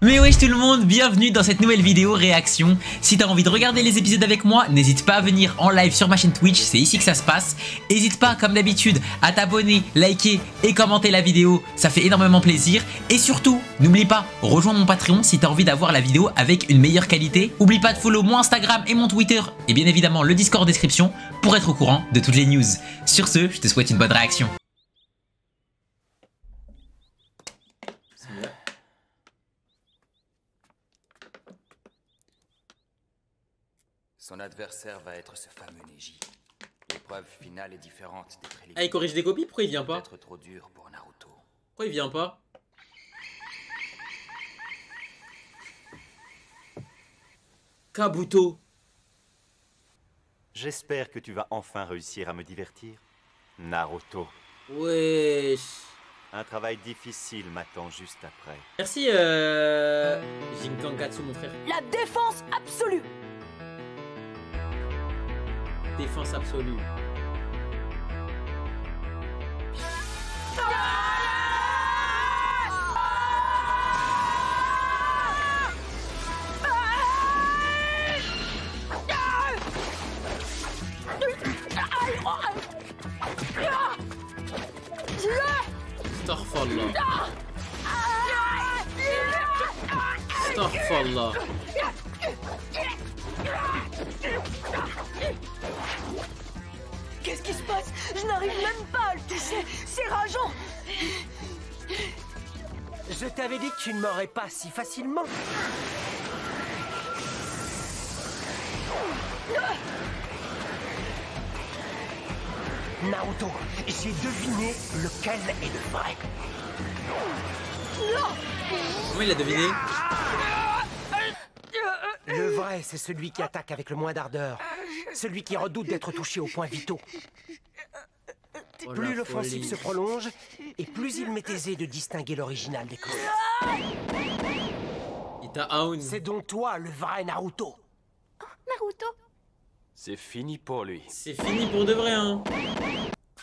Mais wesh tout le monde, bienvenue dans cette nouvelle vidéo réaction. Si t'as envie de regarder les épisodes avec moi, n'hésite pas à venir en live sur ma chaîne Twitch, c'est ici que ça se passe. N'hésite pas comme d'habitude à t'abonner, liker et commenter la vidéo, ça fait énormément plaisir. Et surtout, n'oublie pas, rejoins mon Patreon si t'as envie d'avoir la vidéo avec une meilleure qualité. Oublie pas de follow mon Instagram et mon Twitter et bien évidemment le Discord en description pour être au courant de toutes les news. Sur ce, je te souhaite une bonne réaction. Son adversaire va être ce fameux Neji. L'épreuve finale est différente des préliminaires. Ah, il corrige des copies? Pourquoi il vient pas? Peut-être trop dur pour Naruto. Pourquoi il vient pas? Kabuto. J'espère que tu vas enfin réussir à me divertir, Naruto. Wesh. Un travail difficile m'attend juste après. Merci Jinkankatsu mon frère. La défense absolue. Défense absolue. Astaghfirullah. Astaghfirullah. Qu'est-ce qui se passe? Je n'arrive même pas à le toucher. C'est rageant. Je t'avais dit que tu ne m'aurais pas si facilement. Naruto, j'ai deviné lequel est le vrai. Comment il a deviné? Le vrai, c'est celui qui attaque avec le moins d'ardeur. Celui qui redoute d'être touché aux points vitaux. Oh, Plus la l'offensive folie. se prolonge, et plus il m'est aisé de distinguer l'original des clones. Il t'a own. C'est donc toi le vrai Naruto. Naruto. C'est fini pour lui. C'est fini pour de vrai hein.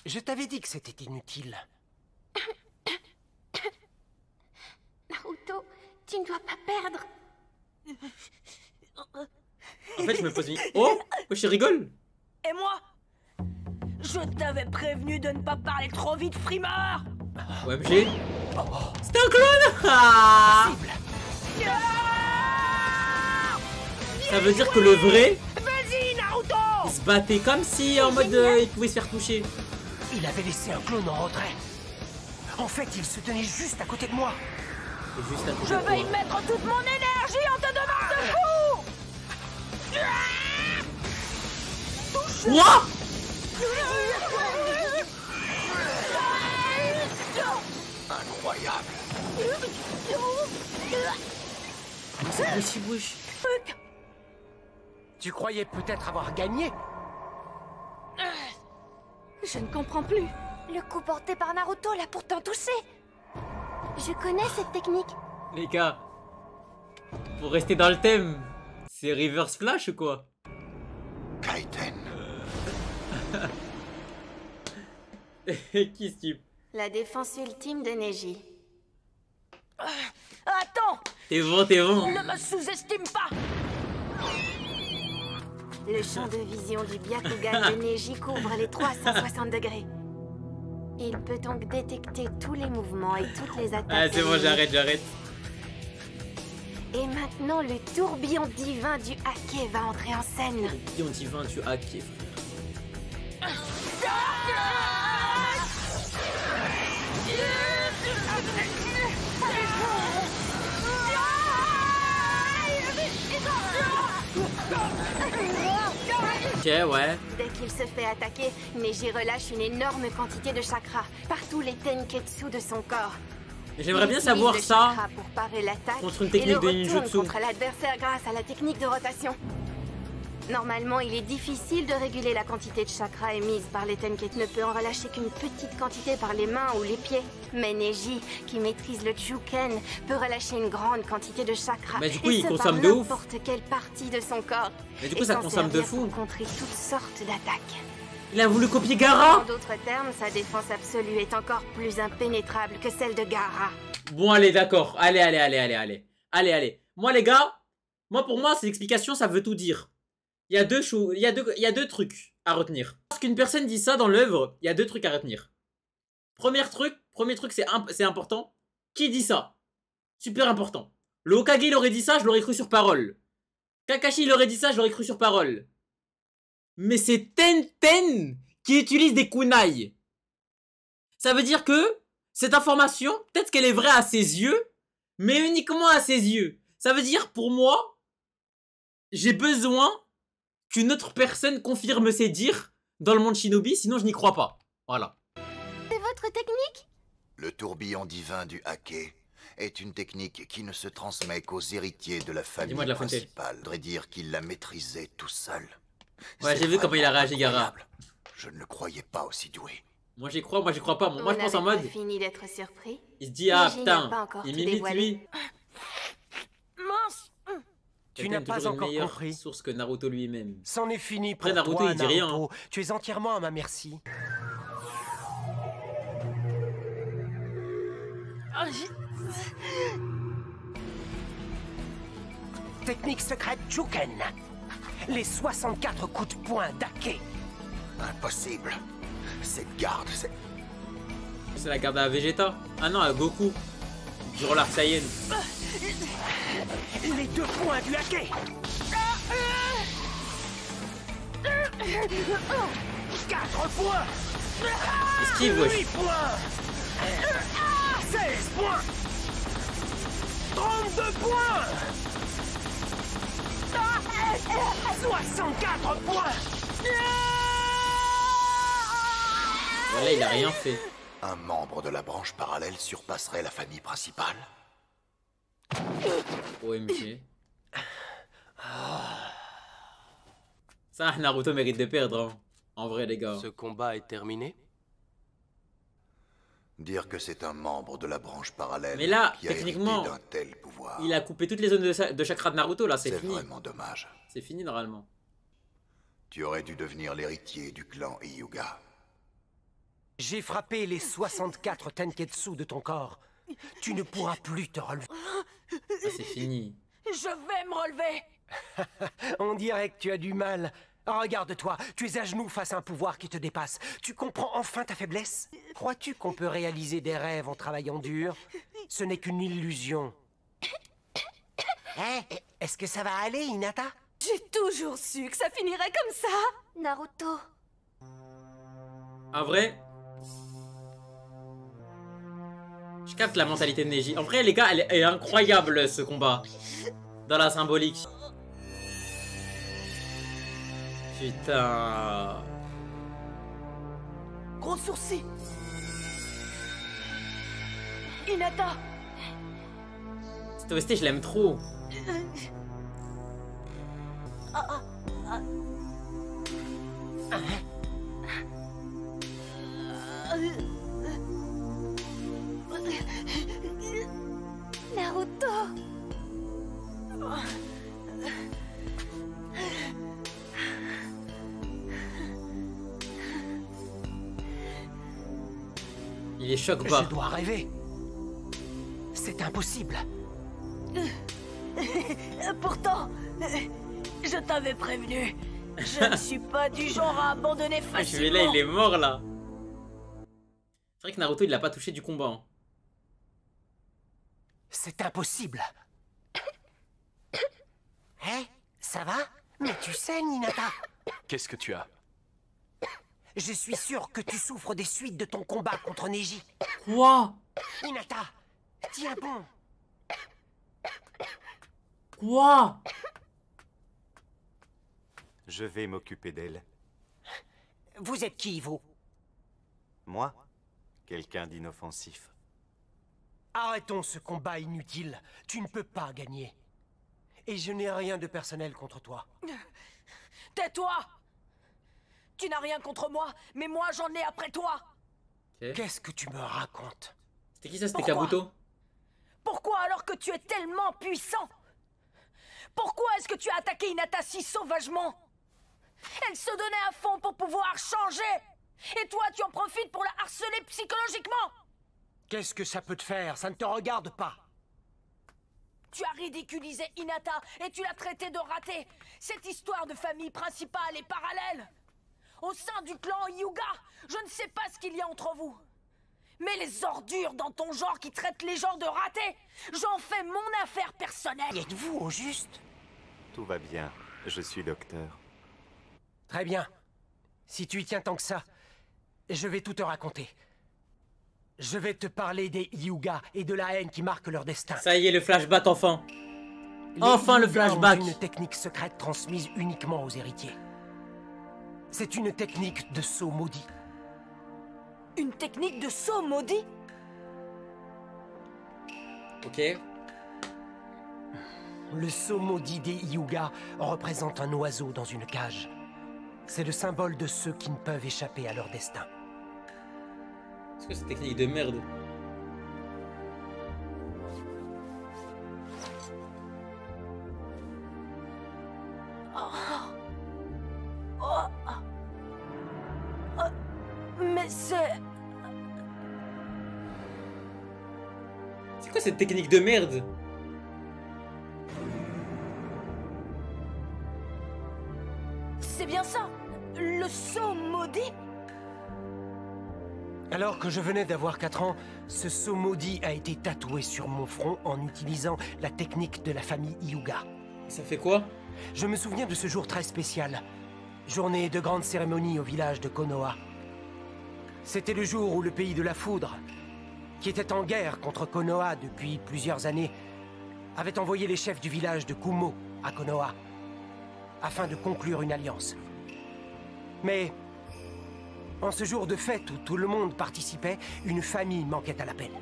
Je t'avais dit que c'était inutile. Naruto, tu ne dois pas perdre. En fait je me pose une... Oh, je rigole. Et moi? Je t'avais prévenu de ne pas parler trop vite, frimeur. OMG. C'était un clone. Ah. Ça veut dire que le vrai, Vas-y, Naruto. il se battait comme si en mode il pouvait se faire toucher. Il avait laissé un clone en retrait. En fait, il se tenait juste à côté de moi. Et juste à côté Je de vais y toi. mettre toute mon énergie en te donnant ce coup. Quoi? Incroyable. C'est possible wesh. Tu croyais peut-être avoir gagné? Je ne comprends plus. Le coup porté par Naruto l'a pourtant touché. Je connais cette technique. Les gars, pour rester dans le thème, c'est Reverse Flash ou quoi? Kaiten. Qui ce type? La défense ultime de Neji. Attends, T'es bon, t'es bon. ne me sous-estime pas. Le champ de vision du Byakugan de Neji couvre les 360 degrés. Il peut donc détecter tous les mouvements et toutes les attaques. Ah c'est bon, ennemies. j'arrête. Et maintenant, le tourbillon divin du Hake va entrer en scène. Qui on dit 20, tu hacké frère. Ok, ouais. Dès qu'il se fait attaquer, Neji relâche une énorme quantité de chakra par tous les tenketsu de son corps. J'aimerais bien Il savoir utilise le ça chakra pour parer l'attaque contre une et technique le de retourne ninjutsu. contre l'adversaire grâce à la technique de rotation. Normalement, il est difficile de réguler la quantité de chakra émise par les tenketsu, ne peut en relâcher qu'une petite quantité par les mains ou les pieds. Mais Neji, qui maîtrise le Juken, peut relâcher une grande quantité de chakra. Mais du coup, et il ce, consomme par de ouf. n'importe quelle partie de son corps. Mais du coup, Et ça s'en consomme de servir fou. pour contrer toutes sortes d'attaques. Il a voulu copier En Gaara. d'autres termes, sa défense absolue est encore plus impénétrable que celle de Gaara. Bon, allez, d'accord. Allez. Allez, allez. Moi, les gars, pour moi, ces explications, ça veut tout dire. Il y a deux choses, il y a deux trucs à retenir. Lorsqu'une personne dit ça dans l'œuvre, il y a deux trucs à retenir. Premier truc, c'est important. Qui dit ça? Super important. Le Hokage, il aurait dit ça, je l'aurais cru sur parole. Kakashi, il aurait dit ça, je l'aurais cru sur parole. Mais c'est Tenten qui utilise des kunai. Ça veut dire que cette information, peut-être qu'elle est vraie à ses yeux, mais uniquement à ses yeux. Ça veut dire, pour moi, j'ai besoin qu'une autre personne confirme ses dires dans le monde shinobi, sinon je n'y crois pas. Voilà. C'est votre technique? Le tourbillon divin du hake est une technique qui ne se transmet qu'aux héritiers de la famille principale. Je voudrais dire qu'il la maîtrisait tout seul. Ouais, j'ai vu comment il a réagi, Gaara. Je ne le croyais pas aussi doué. Moi j'y crois pas. Moi je pense en mode... fini d'être surpris. Il se dit, ah putain, il m'imite lui. Mince! Tu n'as pas encore compris. Source que Naruto lui-même. C'en est fini pour Après, Naruto, toi, il dit rien. Naruto. Tu es entièrement à ma merci. Technique secrète Juken. Les 64 coups de poing d'Ake. Impossible. Cette garde, c'est... C'est la garde à Vegeta. Ah non, à Goku. Durant l'arc Saiyan. Les 2 points du Hake. 4 points. Esquive, wesh. 8 points. 16 points. 32 points. 64 points. Voilà, il a rien fait. Un membre de la branche parallèle surpasserait la famille principale. OMG. Ça, Naruto mérite de perdre, hein. En vrai, les gars. Ce combat est terminé? Dire que c'est un membre de la branche parallèle mais là, qui a techniquement, d'un tel pouvoir, il a coupé toutes les zones de chakra de Naruto, là, c'est fini. C'est vraiment dommage. C'est fini, normalement. Tu aurais dû devenir l'héritier du clan Hyuga. J'ai frappé les 64 Tenketsu de ton corps. Tu ne pourras plus te relever. Ah, c'est fini. Je vais me relever. On dirait que tu as du mal. Regarde-toi, tu es à genoux face à un pouvoir qui te dépasse. Tu comprends enfin ta faiblesse? Crois-tu qu'on peut réaliser des rêves en travaillant dur? Ce n'est qu'une illusion. Est-ce que ça va aller, Hinata? J'ai toujours su que ça finirait comme ça. Naruto. En vrai, je capte la mentalité de Neji. En vrai, les gars, elle est incroyable, ce combat. Dans la symbolique. Putain. Gros sourcil. Hinata. Cette OST, je l'aime trop. Naruto. Il est choc bas. Je dois rêver. C'est impossible. Pourtant, je t'avais prévenu. Je ne suis pas du genre à abandonner facilement. Celui-là, il est mort, là. C'est vrai que Naruto, il l'a pas touché du combat. Hein. C'est impossible. Ça va? Mais tu saignes, Hinata. Qu'est-ce que tu as? Je suis sûr que tu souffres des suites de ton combat contre Neji. Quoi? Hinata, tiens bon. Quoi? Je vais m'occuper d'elle. Vous êtes qui, vous? Moi? Quelqu'un d'inoffensif. Arrêtons ce combat inutile. Tu ne peux pas gagner. Et je n'ai rien de personnel contre toi. Tais-toi! Tu n'as rien contre moi, mais moi j'en ai après toi! Okay. Qu'est-ce que tu me racontes? C'était qui ça? C'était Pourquoi? Kabuto? Pourquoi alors que tu es tellement puissant? Pourquoi est-ce que tu as attaqué Hinata si sauvagement? Elle se donnait à fond pour pouvoir changer! Et toi, tu en profites pour la harceler psychologiquement! Qu'est-ce que ça peut te faire? Ça ne te regarde pas. Tu as ridiculisé Hinata et tu l'as traité de raté. Cette histoire de famille principale est parallèle. Au sein du clan Hyuga, je ne sais pas ce qu'il y a entre vous. Mais les ordures dans ton genre qui traitent les gens de ratés, j'en fais mon affaire personnelle. Y êtes-vous au juste? Tout va bien, je suis docteur. Très bien. Si tu y tiens tant que ça, je vais tout te raconter. Je vais te parler des Hyuga et de la haine qui marque leur destin. Ça y est, le flashback enfin. Les Enfin le Hyuga flashback. ont une technique secrète transmise uniquement aux héritiers. C'est une technique de saut maudit. Une technique de saut maudit? Ok. Le saut maudit des Hyuga représente un oiseau dans une cage. C'est le symbole de ceux qui ne peuvent échapper à leur destin. C'est quoi cette technique de merde? Mais c'est... C'est quoi cette technique de merde? C'est bien ça, le saut maudit? Alors que je venais d'avoir 4 ans, ce saut maudit a été tatoué sur mon front en utilisant la technique de la famille Hyuga. Ça fait quoi? Je me souviens de ce jour très spécial. Journée de grande cérémonie au village de Konoha. C'était le jour où le pays de la foudre, qui était en guerre contre Konoha depuis plusieurs années, avait envoyé les chefs du village de Kumo à Konoha, afin de conclure une alliance. Mais, en ce jour de fête où tout le monde participait, une famille manquait à l'appel.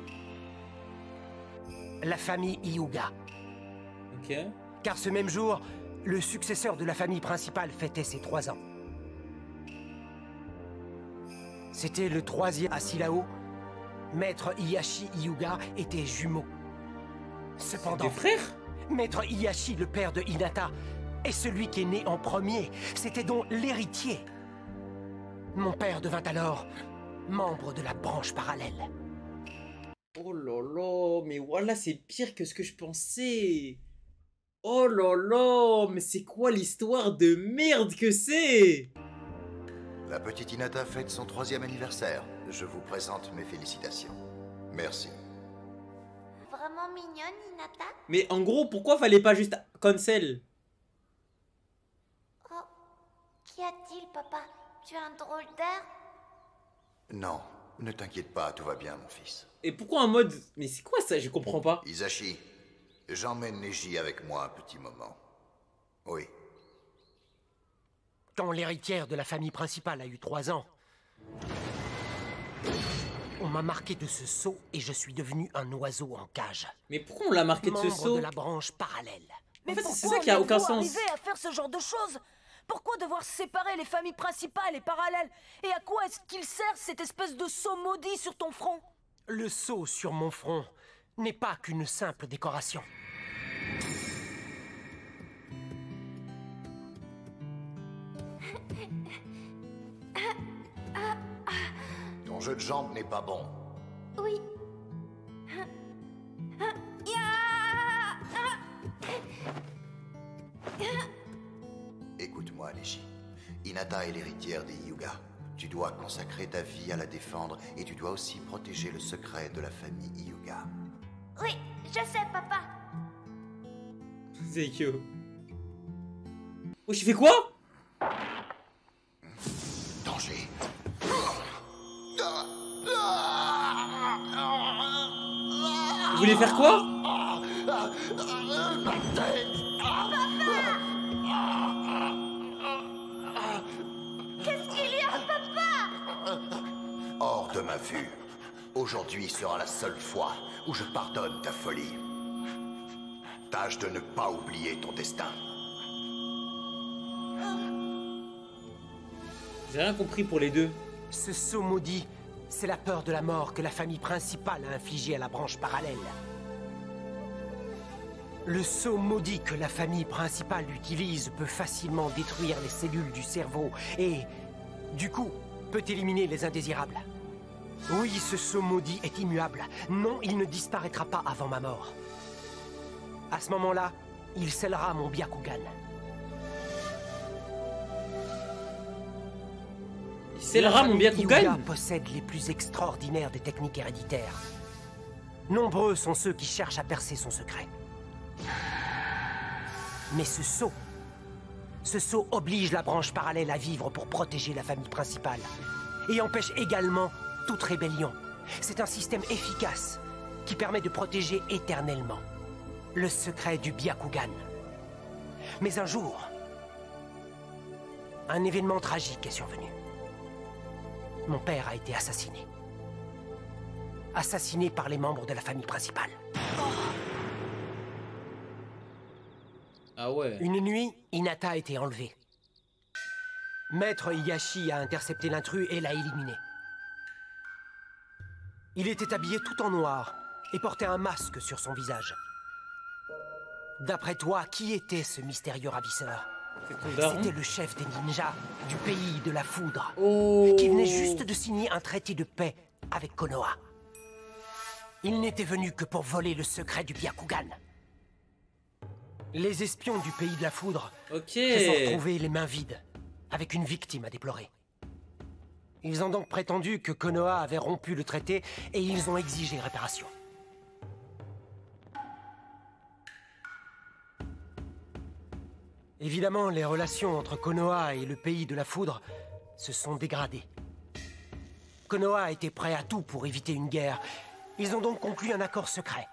La famille Hyuga. Ok. Car ce même jour, le successeur de la famille principale fêtait ses 3 ans. C'était le 3e assis là-haut. Maître Hiyashi Hyuga était jumeau. Cependant, Des frères? Maître Hiyashi, le père de Hinata, est celui qui est né en premier. C'était donc l'héritier. Mon père devint alors membre de la branche parallèle. Oh là là, mais voilà, c'est pire que ce que je pensais. Oh là là, mais c'est quoi l'histoire de merde que c'est? La petite Hinata fête son 3e anniversaire. Je vous présente mes félicitations. Merci. Vraiment mignonne, Hinata? Mais en gros, pourquoi fallait pas juste cancel? Oh, qu'y a-t-il, papa? Tu as un drôle d'air? Non, ne t'inquiète pas, tout va bien, mon fils. Et pourquoi en mode... Mais c'est quoi ça? Je comprends pas. Hisashi, j'emmène Neji avec moi un petit moment. Oui. Quand l'héritière de la famille principale a eu 3 ans, on m'a marqué de ce saut et je suis devenu un oiseau en cage. Mais pourquoi on l'a marqué de ce Membre saut? de la branche parallèle. Mais En fait, pourquoi c'est ça qui a aucun sens. arriver à faire ce genre de choses? Pourquoi devoir séparer les familles principales et parallèles? Et à quoi est-ce qu'il sert cette espèce de saut maudit sur ton front? Le saut sur mon front n'est pas qu'une simple décoration. Ton jeu de jambes n'est pas bon. Oui. Écoute-moi, Neji. Hinata est l'héritière des Hyuga. Tu dois consacrer ta vie à la défendre et tu dois aussi protéger le secret de la famille Hyuga. Oui, je sais, papa. C'est que... Oh, je fais quoi? Danger. Vous voulez faire quoi? Qu'est-ce qu'il y a, papa? Hors de ma vue. Aujourd'hui sera la seule fois où je pardonne ta folie. Tâche de ne pas oublier ton destin. J'ai rien compris pour les deux. Ce saut maudit, c'est la peur de la mort que la famille principale a infligée à la branche parallèle. Le saut maudit que la famille principale utilise peut facilement détruire les cellules du cerveau et, du coup, peut éliminer les indésirables. Oui, ce saut maudit est immuable. Non, il ne disparaîtra pas avant ma mort. À ce moment-là, il scellera mon Byakugan. Il scellera mon Byakugan? Hyuga possède les plus extraordinaires des techniques héréditaires. Nombreux sont ceux qui cherchent à percer son secret. Mais ce sceau oblige la branche parallèle à vivre pour protéger la famille principale. Et empêche également toute rébellion. C'est un système efficace qui permet de protéger éternellement le secret du Byakugan. Mais un jour, un événement tragique est survenu. Mon père a été assassiné. Assassiné par les membres de la famille principale. Ah ouais. Une nuit, Hinata a été enlevée. Maître Higashi a intercepté l'intrus et l'a éliminé. Il était habillé tout en noir et portait un masque sur son visage. D'après toi, qui était ce mystérieux ravisseur? C'était le chef des ninjas du pays de la foudre, qui venait juste de signer un traité de paix avec Konoha. Il n'était venu que pour voler le secret du Byakugan. Les espions du pays de la foudre se sont retrouvés les mains vides, avec une victime à déplorer. Ils ont donc prétendu que Konoha avait rompu le traité et ils ont exigé réparation. Évidemment, les relations entre Konoha et le pays de la foudre se sont dégradées. Konoha était prêt à tout pour éviter une guerre. Ils ont donc conclu un accord secret.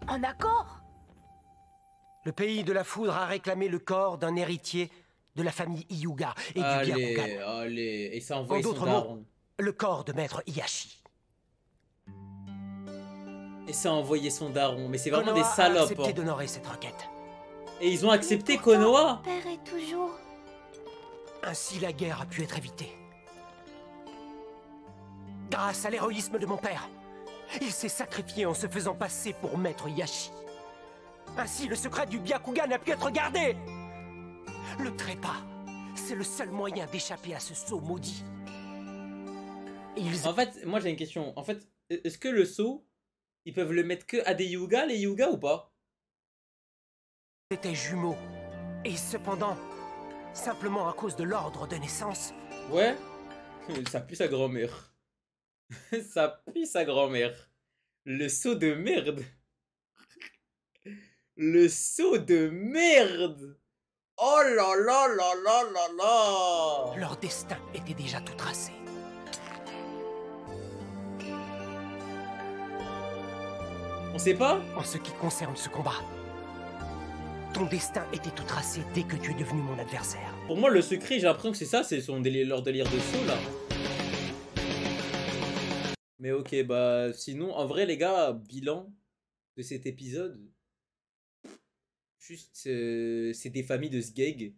Un accord? Le pays de la foudre a réclamé le corps d'un héritier de la famille Hyuga et du Byakugan. Allez, et ça envoie en d'autres mots, le corps de maître Higashi. Et ça a envoyé son daron, mais c'est vraiment Konoha des salopes. a accepté d'honorer cette requête. Et ils ont accepté Konoha. Père est toujours... Ainsi la guerre a pu être évitée. Grâce à l'héroïsme de mon père, il s'est sacrifié en se faisant passer pour maître Higashi. Ainsi le secret du Byakugan a pu être gardé. Le trépas, c'est le seul moyen d'échapper à ce sceau maudit. En fait, moi j'ai une question. En fait, est-ce que le sceau, ils peuvent le mettre que à des Hyuga, les Hyuga ou pas? C'était jumeaux. Et cependant, simplement à cause de l'ordre de naissance... Ouais, ça pue sa grand-mère. Ça pue sa grand-mère. Le sceau de merde. Le sceau de merde. Oh là là là là là là. Leur destin était déjà tout tracé. On sait pas? En ce qui concerne ce combat, ton destin était tout tracé dès que tu es devenu mon adversaire. Pour moi, le secret, j'ai l'impression que c'est ça, c'est leur délire de saut là. Mais ok, bah sinon, en vrai, les gars, bilan de cet épisode. Juste, c'est des familles de sgeg.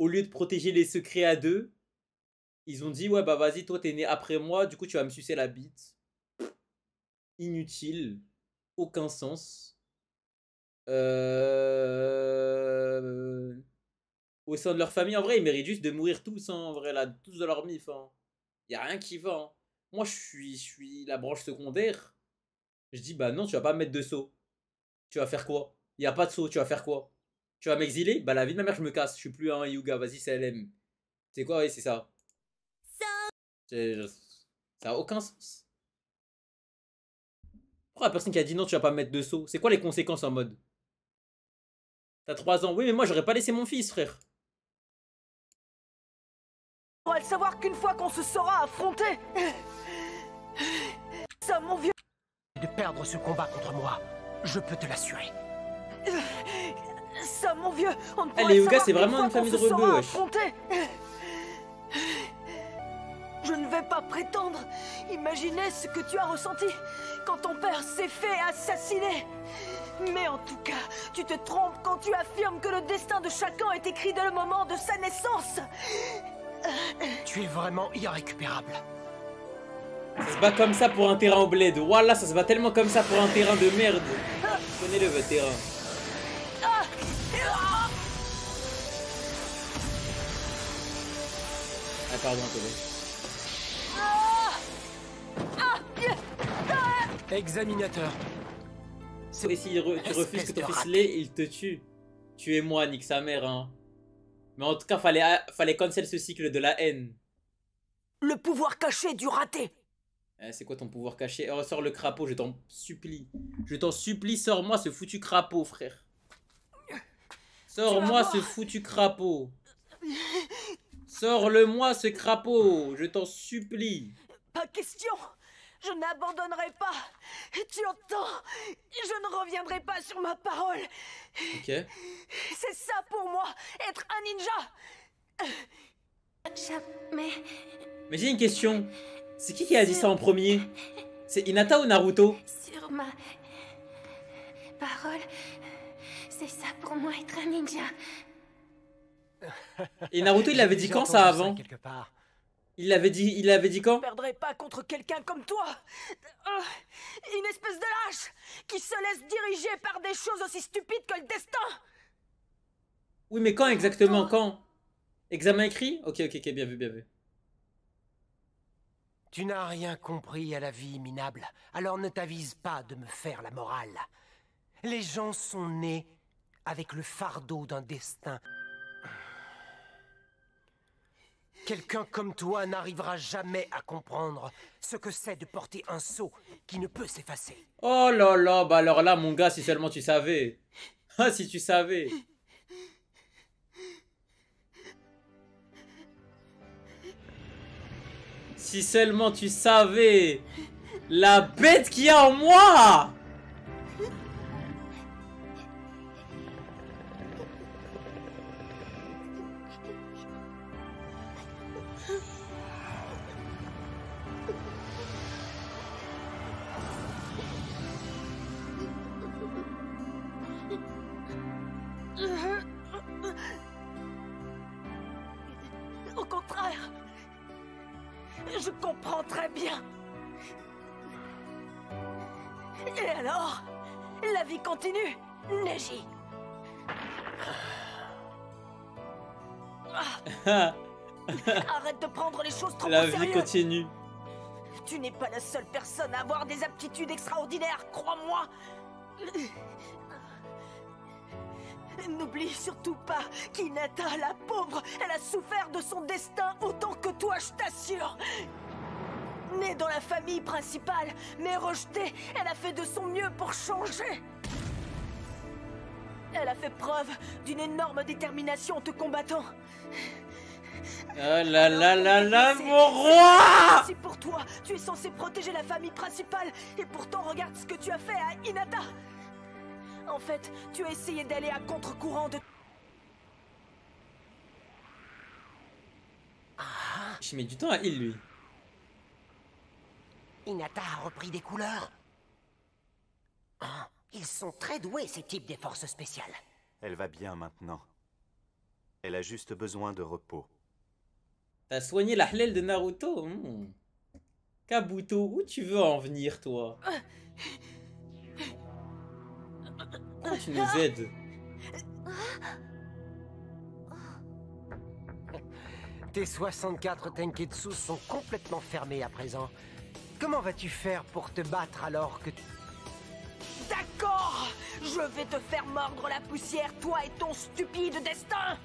Au lieu de protéger les secrets à deux, ils ont dit, ouais, bah vas-y, toi t'es né après moi, du coup tu vas me sucer la bite. Inutile. Aucun sens. Au sein de leur famille, en vrai, ils méritent juste de mourir tous, hein, en vrai, là, tous de leur mif. Hein. Y a rien qui va. Hein. Moi, je suis la branche secondaire. Je dis, bah non, tu vas pas me mettre de saut. Tu vas faire quoi? Y a pas de saut, tu vas faire quoi? Tu vas m'exiler? Bah la vie de ma mère, je me casse. Je suis plus un Hyuga, vas-y, c'est LM. C'est quoi? Oui, c'est ça. Ça a aucun sens. Pourquoi la personne qui a dit non, tu vas pas me mettre de saut? C'est quoi les conséquences en mode? T'as 3 ans. Oui, mais moi, j'aurais pas laissé mon fils, frère. On va le savoir qu'une fois qu'on se sera affronté. Ça, mon vieux. De perdre ce combat contre moi, je peux te l'assurer. Ça, mon vieux, on ne pourra les Hyuga, savoir c'est vraiment qu'une une famille de fois qu'on se rebeux, sera wesh. affronté. Je ne vais pas prétendre imaginer ce que tu as ressenti quand ton père s'est fait assassiner. Mais en tout cas, tu te trompes quand tu affirmes que le destin de chacun est écrit dès le moment de sa naissance. Tu es vraiment irrécupérable. Ça se bat comme ça pour un terrain au bled. Voilà, ça se bat tellement comme ça pour un terrain de merde. Prenez-le, votre terrain. Ah, pardon, Examinateur. Et si tu refuses que ton fils l'ait, il te tue. Tu es moi, nique sa mère, hein. Mais en tout cas, fallait cancel ce cycle de la haine. Le pouvoir caché du raté. C'est quoi ton pouvoir caché? Oh, sors le crapaud, je t'en supplie. Je t'en supplie, sors-moi ce foutu crapaud, frère. Sors-moi ce foutu crapaud. Sors-le-moi ce crapaud, je t'en supplie. Pas question. Je n'abandonnerai pas. Tu entends? Je ne reviendrai pas sur ma parole. Ok. C'est ça pour moi, être un ninja. Jamais. Mais j'ai une question. C'est qui a dit ça en premier? C'est Hinata ou Naruto? Sur ma parole, c'est ça pour moi être un ninja. Et Naruto, il avait dit quand ça avant? Il avait dit quand? Je ne perdrai pas contre quelqu'un comme toi. Une espèce de lâche qui se laisse diriger par des choses aussi stupides que le destin. Oui, mais quand exactement? Quand? Examen écrit? Ok, bien vu, bien vu. Tu n'as rien compris à la vie minable, alors ne t'avise pas de me faire la morale. Les gens sont nés avec le fardeau d'un destin. Quelqu'un comme toi n'arrivera jamais à comprendre ce que c'est de porter un sceau qui ne peut s'effacer. Oh là là, bah alors là, mon gars, si seulement tu savais. Ah, si tu savais. Si seulement tu savais la bête qu'il y a en moi. Au contraire, je comprends très bien. Et alors, la vie continue, Neji. Arrête de prendre les choses trop au sérieux. La vie continue. Tu n'es pas la seule personne à avoir des aptitudes extraordinaires, crois-moi. N'oublie surtout pas qu'Hinata, la pauvre, elle a souffert de son destin autant que toi, je t'assure. Née dans la famille principale, mais rejetée, elle a fait de son mieux pour changer. Elle a fait preuve d'une énorme détermination en te combattant. Oh là là là là, mon roi! Si pour toi, tu es censé protéger la famille principale, et pourtant regarde ce que tu as fait à Hinata. En fait, tu as essayé d'aller à contre-courant de... Je mets du temps à heal, lui. Hinata a repris des couleurs. Ils sont très doués, ces types des forces spéciales. Elle va bien maintenant. Elle a juste besoin de repos. T'as soigné la hlel de Naruto? Kabuto, où tu veux en venir, toi? Pourquoi tu nous aides? Tes 64 Tenketsu sont complètement fermés à présent. Comment vas-tu faire pour te battre alors que... D'accord! Je vais te faire mordre la poussière, toi et ton stupide destin!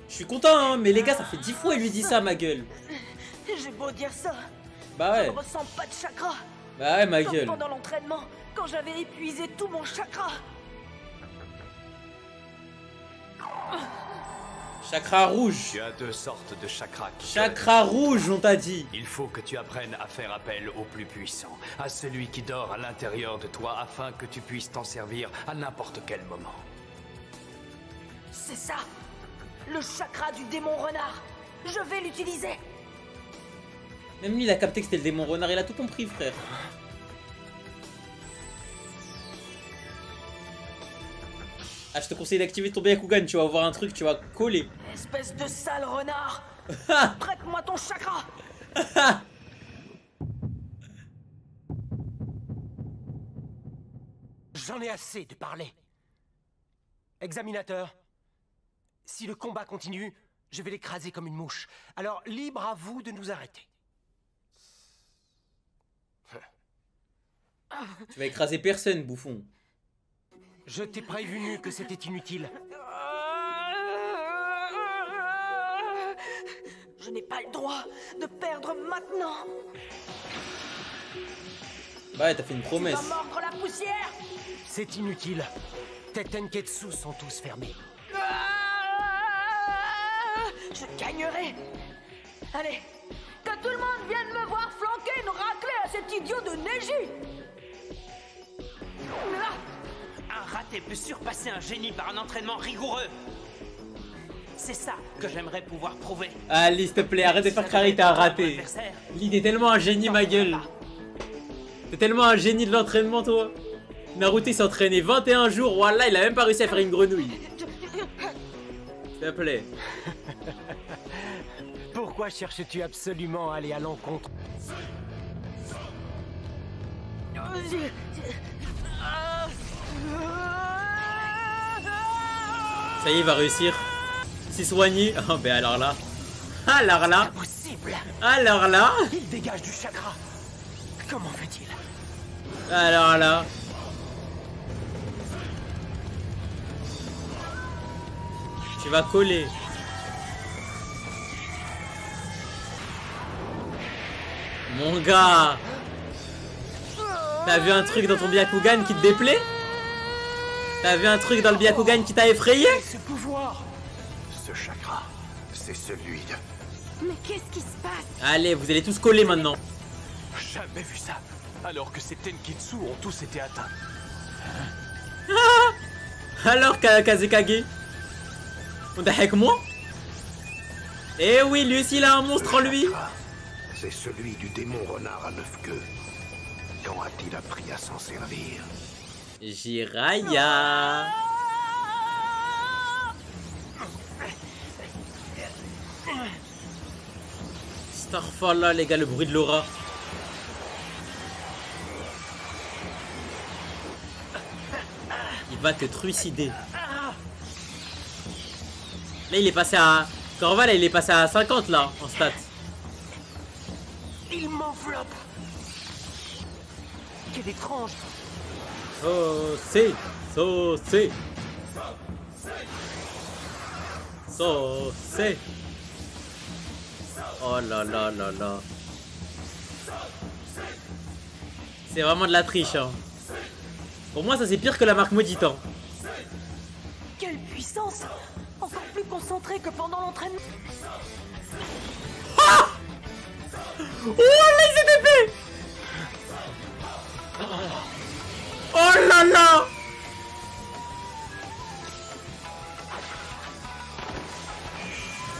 Je suis content, hein, mais les gars, ça fait 10 fois il lui dit ça, ma gueule. J'ai beau dire ça. Bah ouais. Je ne ressens pas de chakra. Bah ouais, ma Comme gueule. pendant l'entraînement, quand j'avais épuisé tout mon chakra. Chakra rouge. Tu as deux sortes de chakras. Chakra rouge, on t'a dit. Il faut que tu apprennes à faire appel au plus puissant, à celui qui dort à l'intérieur de toi, afin que tu puisses t'en servir à n'importe quel moment. C'est ça. Le chakra du démon renard. Je vais l'utiliser. Même lui, il a capté que c'était le démon renard. Il a tout compris, frère. Ah, je te conseille d'activer ton Byakugan. Tu vas voir un truc, tu vas coller. Espèce de sale renard. Prête-moi ton chakra. J'en ai assez de parler. Examinateur, si le combat continue, je vais l'écraser comme une mouche. Alors, libre à vous de nous arrêter. Tu vas écraser personne, bouffon. Je t'ai prévenu que c'était inutile. Je n'ai pas le droit de perdre maintenant. Bah ouais, t'as fait une promesse. Tu vas mordre la poussière. C'est inutile. Tes Tenketsu sont tous fermés. Je gagnerai. Allez, que tout le monde vienne me voir flanquer une raclée à cet idiot de Neji. Un raté peut surpasser un génie par un entraînement rigoureux. C'est ça que j'aimerais pouvoir prouver. Allez, s'il te plaît, arrête de faire carré, t'as un raté. Lee, t'es tellement un génie, ma gueule. T'es tellement un génie de l'entraînement, toi. Naruto s'est entraîné 21 jours, voilà, il a même pas réussi à faire une grenouille. S'il te plaît. Pourquoi cherches-tu absolument à aller à l'encontre? Ça y est, il va réussir. S'est soigné. Oh, ben alors là. Alors là. Alors là. Il dégage du chakra. Comment fait-il? Alors là. Tu vas coller. Mon gars. T'as vu un truc dans ton Byakugan qui te déplaît? T'as vu un truc dans le Byakugan qui t'a effrayé? Ce pouvoir. Ce chakra, c'est celui de... Mais qu'est-ce qui se passe? Allez, vous allez tous coller maintenant. Jamais vu ça. Alors que ces Tenketsu ont tous été atteints. Alors Kazekage, on t'a avec moi? Eh oui, lui aussi il a un monstre en lui. C'est celui du démon renard à 9 queues. Quand a-t-il appris à s'en servir? Jiraiya. Starfall, les gars, le bruit de l'aura. Il va te trucider. Là, il est passé à... Corval, il est passé à 50 là, en stats. Il m'enveloppe. Quel étrange. Saucé. Saucé. Saucé. Oh là là là là. C'est vraiment de la triche, hein. Pour moi, ça c'est pire que la marque maudite, hein. Quelle puissance! Encore plus concentrée que pendant l'entraînement. Ah! Oh là, il s'est épée! Oh là là!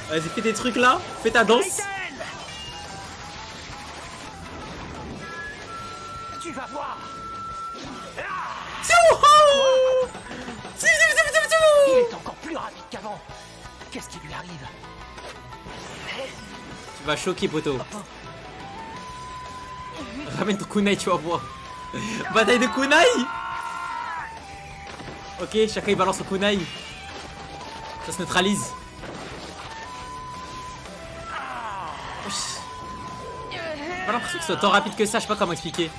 Vas-y, fais tes trucs là, fais ta danse. Tu vas voir. Il est encore plus rapide qu'avant. Qu'est-ce qui lui arrive? Tu vas choquer, poto. Ramène ton kunai, tu vas voir. Bataille de kunai. Ok, chacun il balance son kunai. Ça se neutralise. J'ai pas l'impression que ce soit tant rapide que ça, je sais pas comment expliquer.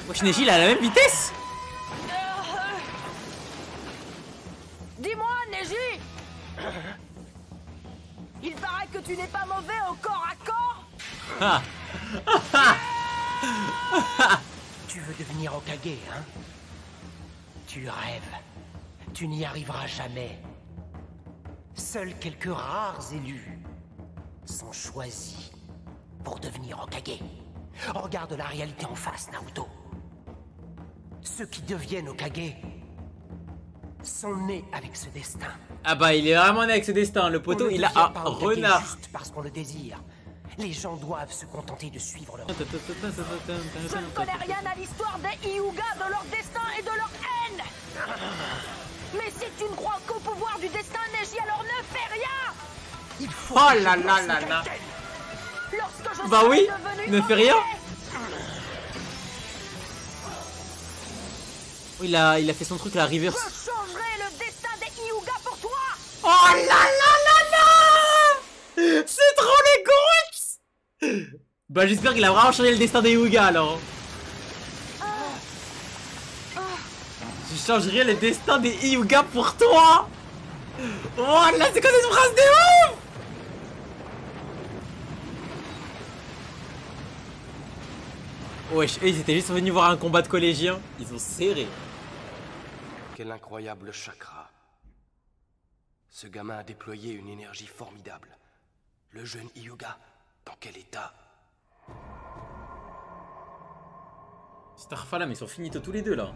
Wesh, Neji il a la même vitesse. Dis-moi, Neji. Il paraît que tu n'es pas mauvais au corps à corps. Ah. Tu veux devenir Hokage, hein? Tu rêves. Tu n'y arriveras jamais. Seuls quelques rares élus sont choisis pour devenir Hokage. Regarde la réalité en face, Naruto. Ceux qui deviennent Hokage sont nés avec ce destin. Ah bah il est vraiment né avec ce destin. Le poteau il a un renard. Juste parce qu'on le désire. Les gens doivent se contenter de suivre leur... Je ne connais rien à l'histoire des Hyuga, de leur destin et de leur haine. Mais si tu ne crois qu'au pouvoir du destin, Neji, alors ne fais rien. Il faut oh là là là là. Bah oui, ne fais rien. Oh, il a fait son truc la reverse. Je changerai le destin des Hyuga pour toi. Oh là là là là. C'est trop les gouttes. Bah j'espère qu'il a vraiment changé le destin des Hyuga alors. changerais le destin des Hyuga pour toi. Oh là, c'est quoi cette phrase de ouf? Wesh, eux, ils étaient juste venus voir un combat de collégiens. Ils ont serré. Quel incroyable chakra. Ce gamin a déployé une énergie formidable. Le jeune Hyuga, dans quel état? Starfala, mais ils sont finito tous les deux là.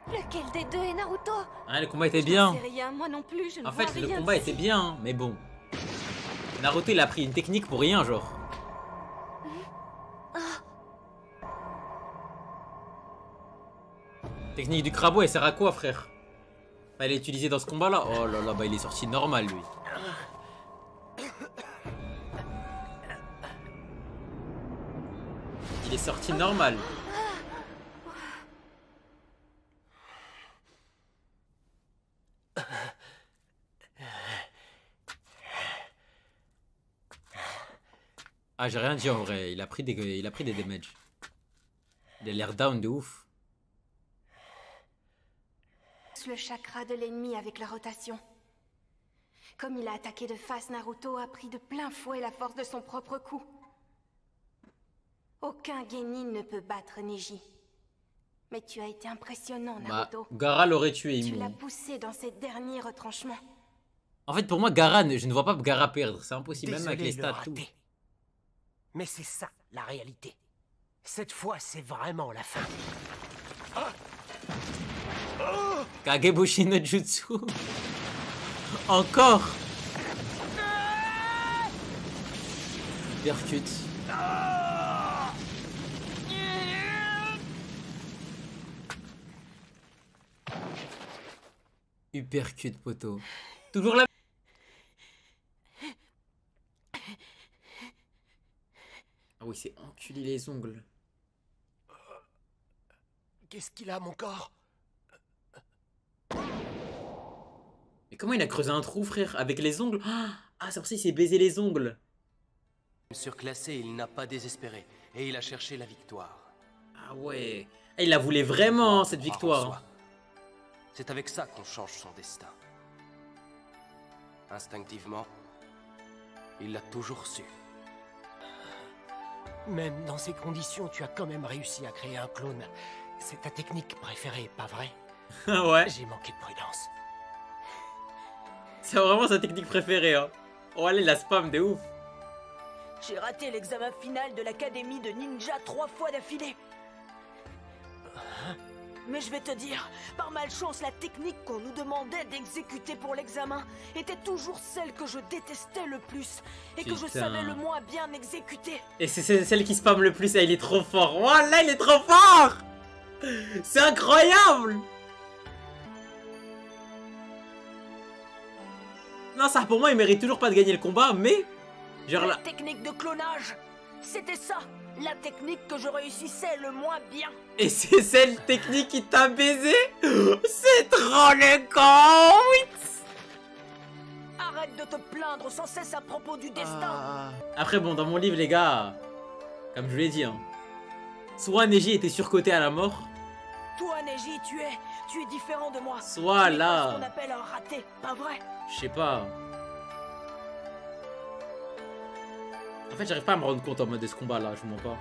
Lequel des deux est Naruto? Ah, le combat était bien. Je ne sais rien, moi non plus, je ne En vois fait, le rien combat d'ici. était bien, hein, mais bon. Naruto, il a pris une technique pour rien, genre. Technique du crabeau, elle sert à quoi, frère? Elle est utilisée dans ce combat-là. Oh là là, bah il est sorti normal, lui. Il est sorti normal. Ah, j'ai rien dit en vrai. Il a pris des damages. Il a l'air down de ouf. Le chakra de l'ennemi avec la rotation. Comme il a attaqué de face, Naruto a pris de plein fouet la force de son propre coup. Aucun genin ne peut battre Neji. Mais tu as été impressionnant, Naruto. Bah, Gaara l'aurait tué, Tu Imo. l'as poussé dans ses derniers retranchements. En fait, pour moi, Gaara, je ne vois pas Gaara perdre. C'est impossible, même avec Désolé, les stats, le tout. raté. Mais c'est ça, la réalité. Cette fois, c'est vraiment la fin. Kageboshi no Jutsu. Encore. Percute. Uppercut, poteau. Toujours la... Ah oui, c'est enculé les ongles. Qu'est-ce qu'il a, mon corps? Mais comment il a creusé un trou, frère? Avec les ongles? Ah, c'est pour ça qu'il s'est baisé les ongles. Surclassé, il n'a pas désespéré. Et il a cherché la victoire. Ah ouais. Ah, il la voulait vraiment, cette victoire. C'est avec ça qu'on change son destin. Instinctivement, il l'a toujours su. Même dans ces conditions, tu as quand même réussi à créer un clone. C'est ta technique préférée, pas vrai? Ouais. J'ai manqué de prudence. C'est vraiment sa technique préférée, hein. Oh, allez, la spam de ouf. J'ai raté l'examen final de l'académie de ninja 3 fois d'affilée. Mais je vais te dire, par malchance, la technique qu'on nous demandait d'exécuter pour l'examen était toujours celle que je détestais le plus et que je savais le moins bien exécuter. Et c'est celle qui spam le plus, et il est trop fort. Oh là, il est trop fort. C'est incroyable. Non, ça pour moi, il mérite toujours pas de gagner le combat, mais... genre la technique de clonage, c'était ça, la technique que je réussissais le moins bien. Et c'est celle technique qui t'a baisé? C'est trop le con, oui. Arrête de te plaindre sans cesse à propos du destin. Après, bon, dans mon livre, les gars, comme je vous l'ai dit, hein, soit Neji était surcoté à la mort. Toi, Neji, tu es différent de moi. Soit là... ce qu'on appelle un raté, pas vrai? Je sais pas. En fait, j'arrive pas à me rendre compte en mode de ce combat là, je vous mens pas.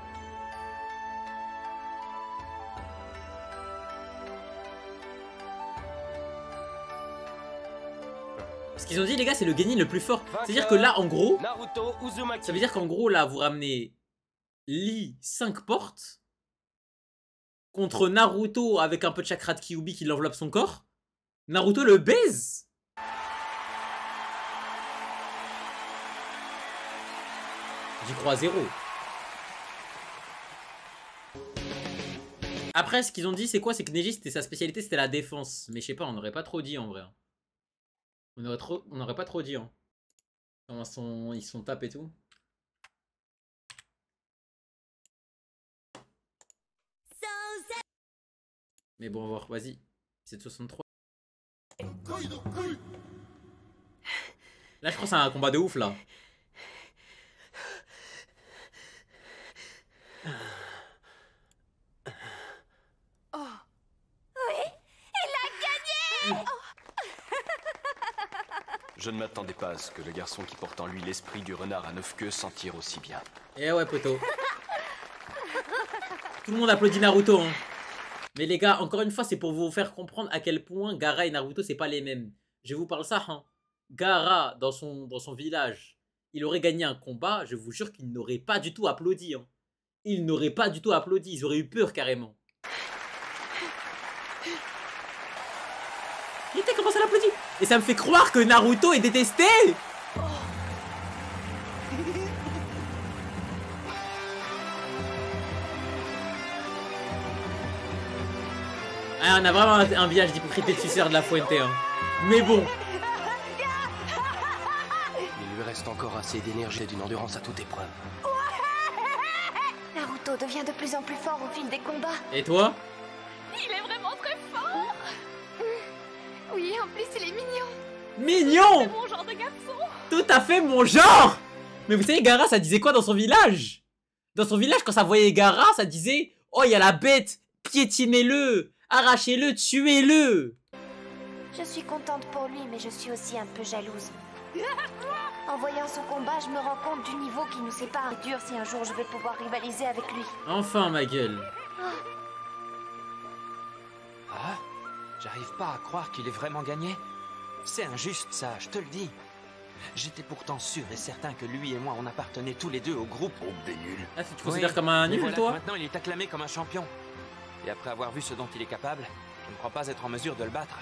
Ce qu'ils ont dit, les gars, c'est le genin le plus fort. C'est-à-dire que là, en gros, Naruto Uzumaki. ça veut dire qu'en gros, là, vous ramenez Lee 5 portes contre Naruto avec un peu de chakra de Kyuubi qui l'enveloppe son corps. Naruto le baise. J'y crois zéro. Après, ce qu'ils ont dit, c'est quoi? C'est que Neji, c'était sa spécialité, c'était la défense. Mais je sais pas, on n'aurait pas trop dit en vrai. On n'aurait pas trop dit. Hein. Comment ils sont tapés et tout. Mais bon, on va voir. Vas-y. 763. Là, je crois que c'est un combat de ouf, là. Je ne m'attendais pas à ce que le garçon qui porte en lui l'esprit du renard à 9 queues s'en tire aussi bien. Eh ouais, poteau. Tout le monde applaudit Naruto, hein. Mais les gars, encore une fois, c'est pour vous faire comprendre à quel point Gaara et Naruto, c'est pas les mêmes. Je vous parle ça, hein. Gaara, dans son village, il aurait gagné un combat, je vous jure qu'il n'aurait pas du tout applaudi, hein. Ils n'auraient pas du tout applaudi, ils auraient eu peur carrément. Il était comment ça l'applaudit? Et ça me fait croire que Naruto est détesté. Ah, on a vraiment un village d'hypocrite et de suceurs de la Fuente, hein. Mais bon. Il lui reste encore assez d'énergie et d'une endurance à toute épreuve. Naruto devient de plus en plus fort au fil des combats. Et toi? Il est vraiment très fort. Oui, en plus il est mignon. Mignon! C'est mon genre de garçon. Tout à fait mon genre! Mais vous savez, Gaara, ça disait quoi dans son village? Dans son village, quand ça voyait Gaara, ça disait « Oh, il y a la bête, piétinez-le, arrachez-le, tuez-le » Je suis contente pour lui, mais je suis aussi un peu jalouse. En voyant son combat, je me rends compte du niveau qui nous sépare. C'est dur si un jour je vais pouvoir rivaliser avec lui. Enfin, ma gueule. Ah, j'arrive pas à croire qu'il ait vraiment gagné. C'est injuste ça, je te le dis. J'étais pourtant sûr et certain que lui et moi on appartenait tous les deux au groupe des nuls. Ah, tu te considères comme un nul, voilà, toi? Maintenant il est acclamé comme un champion. Et après avoir vu ce dont il est capable, je ne crois pas être en mesure de le battre.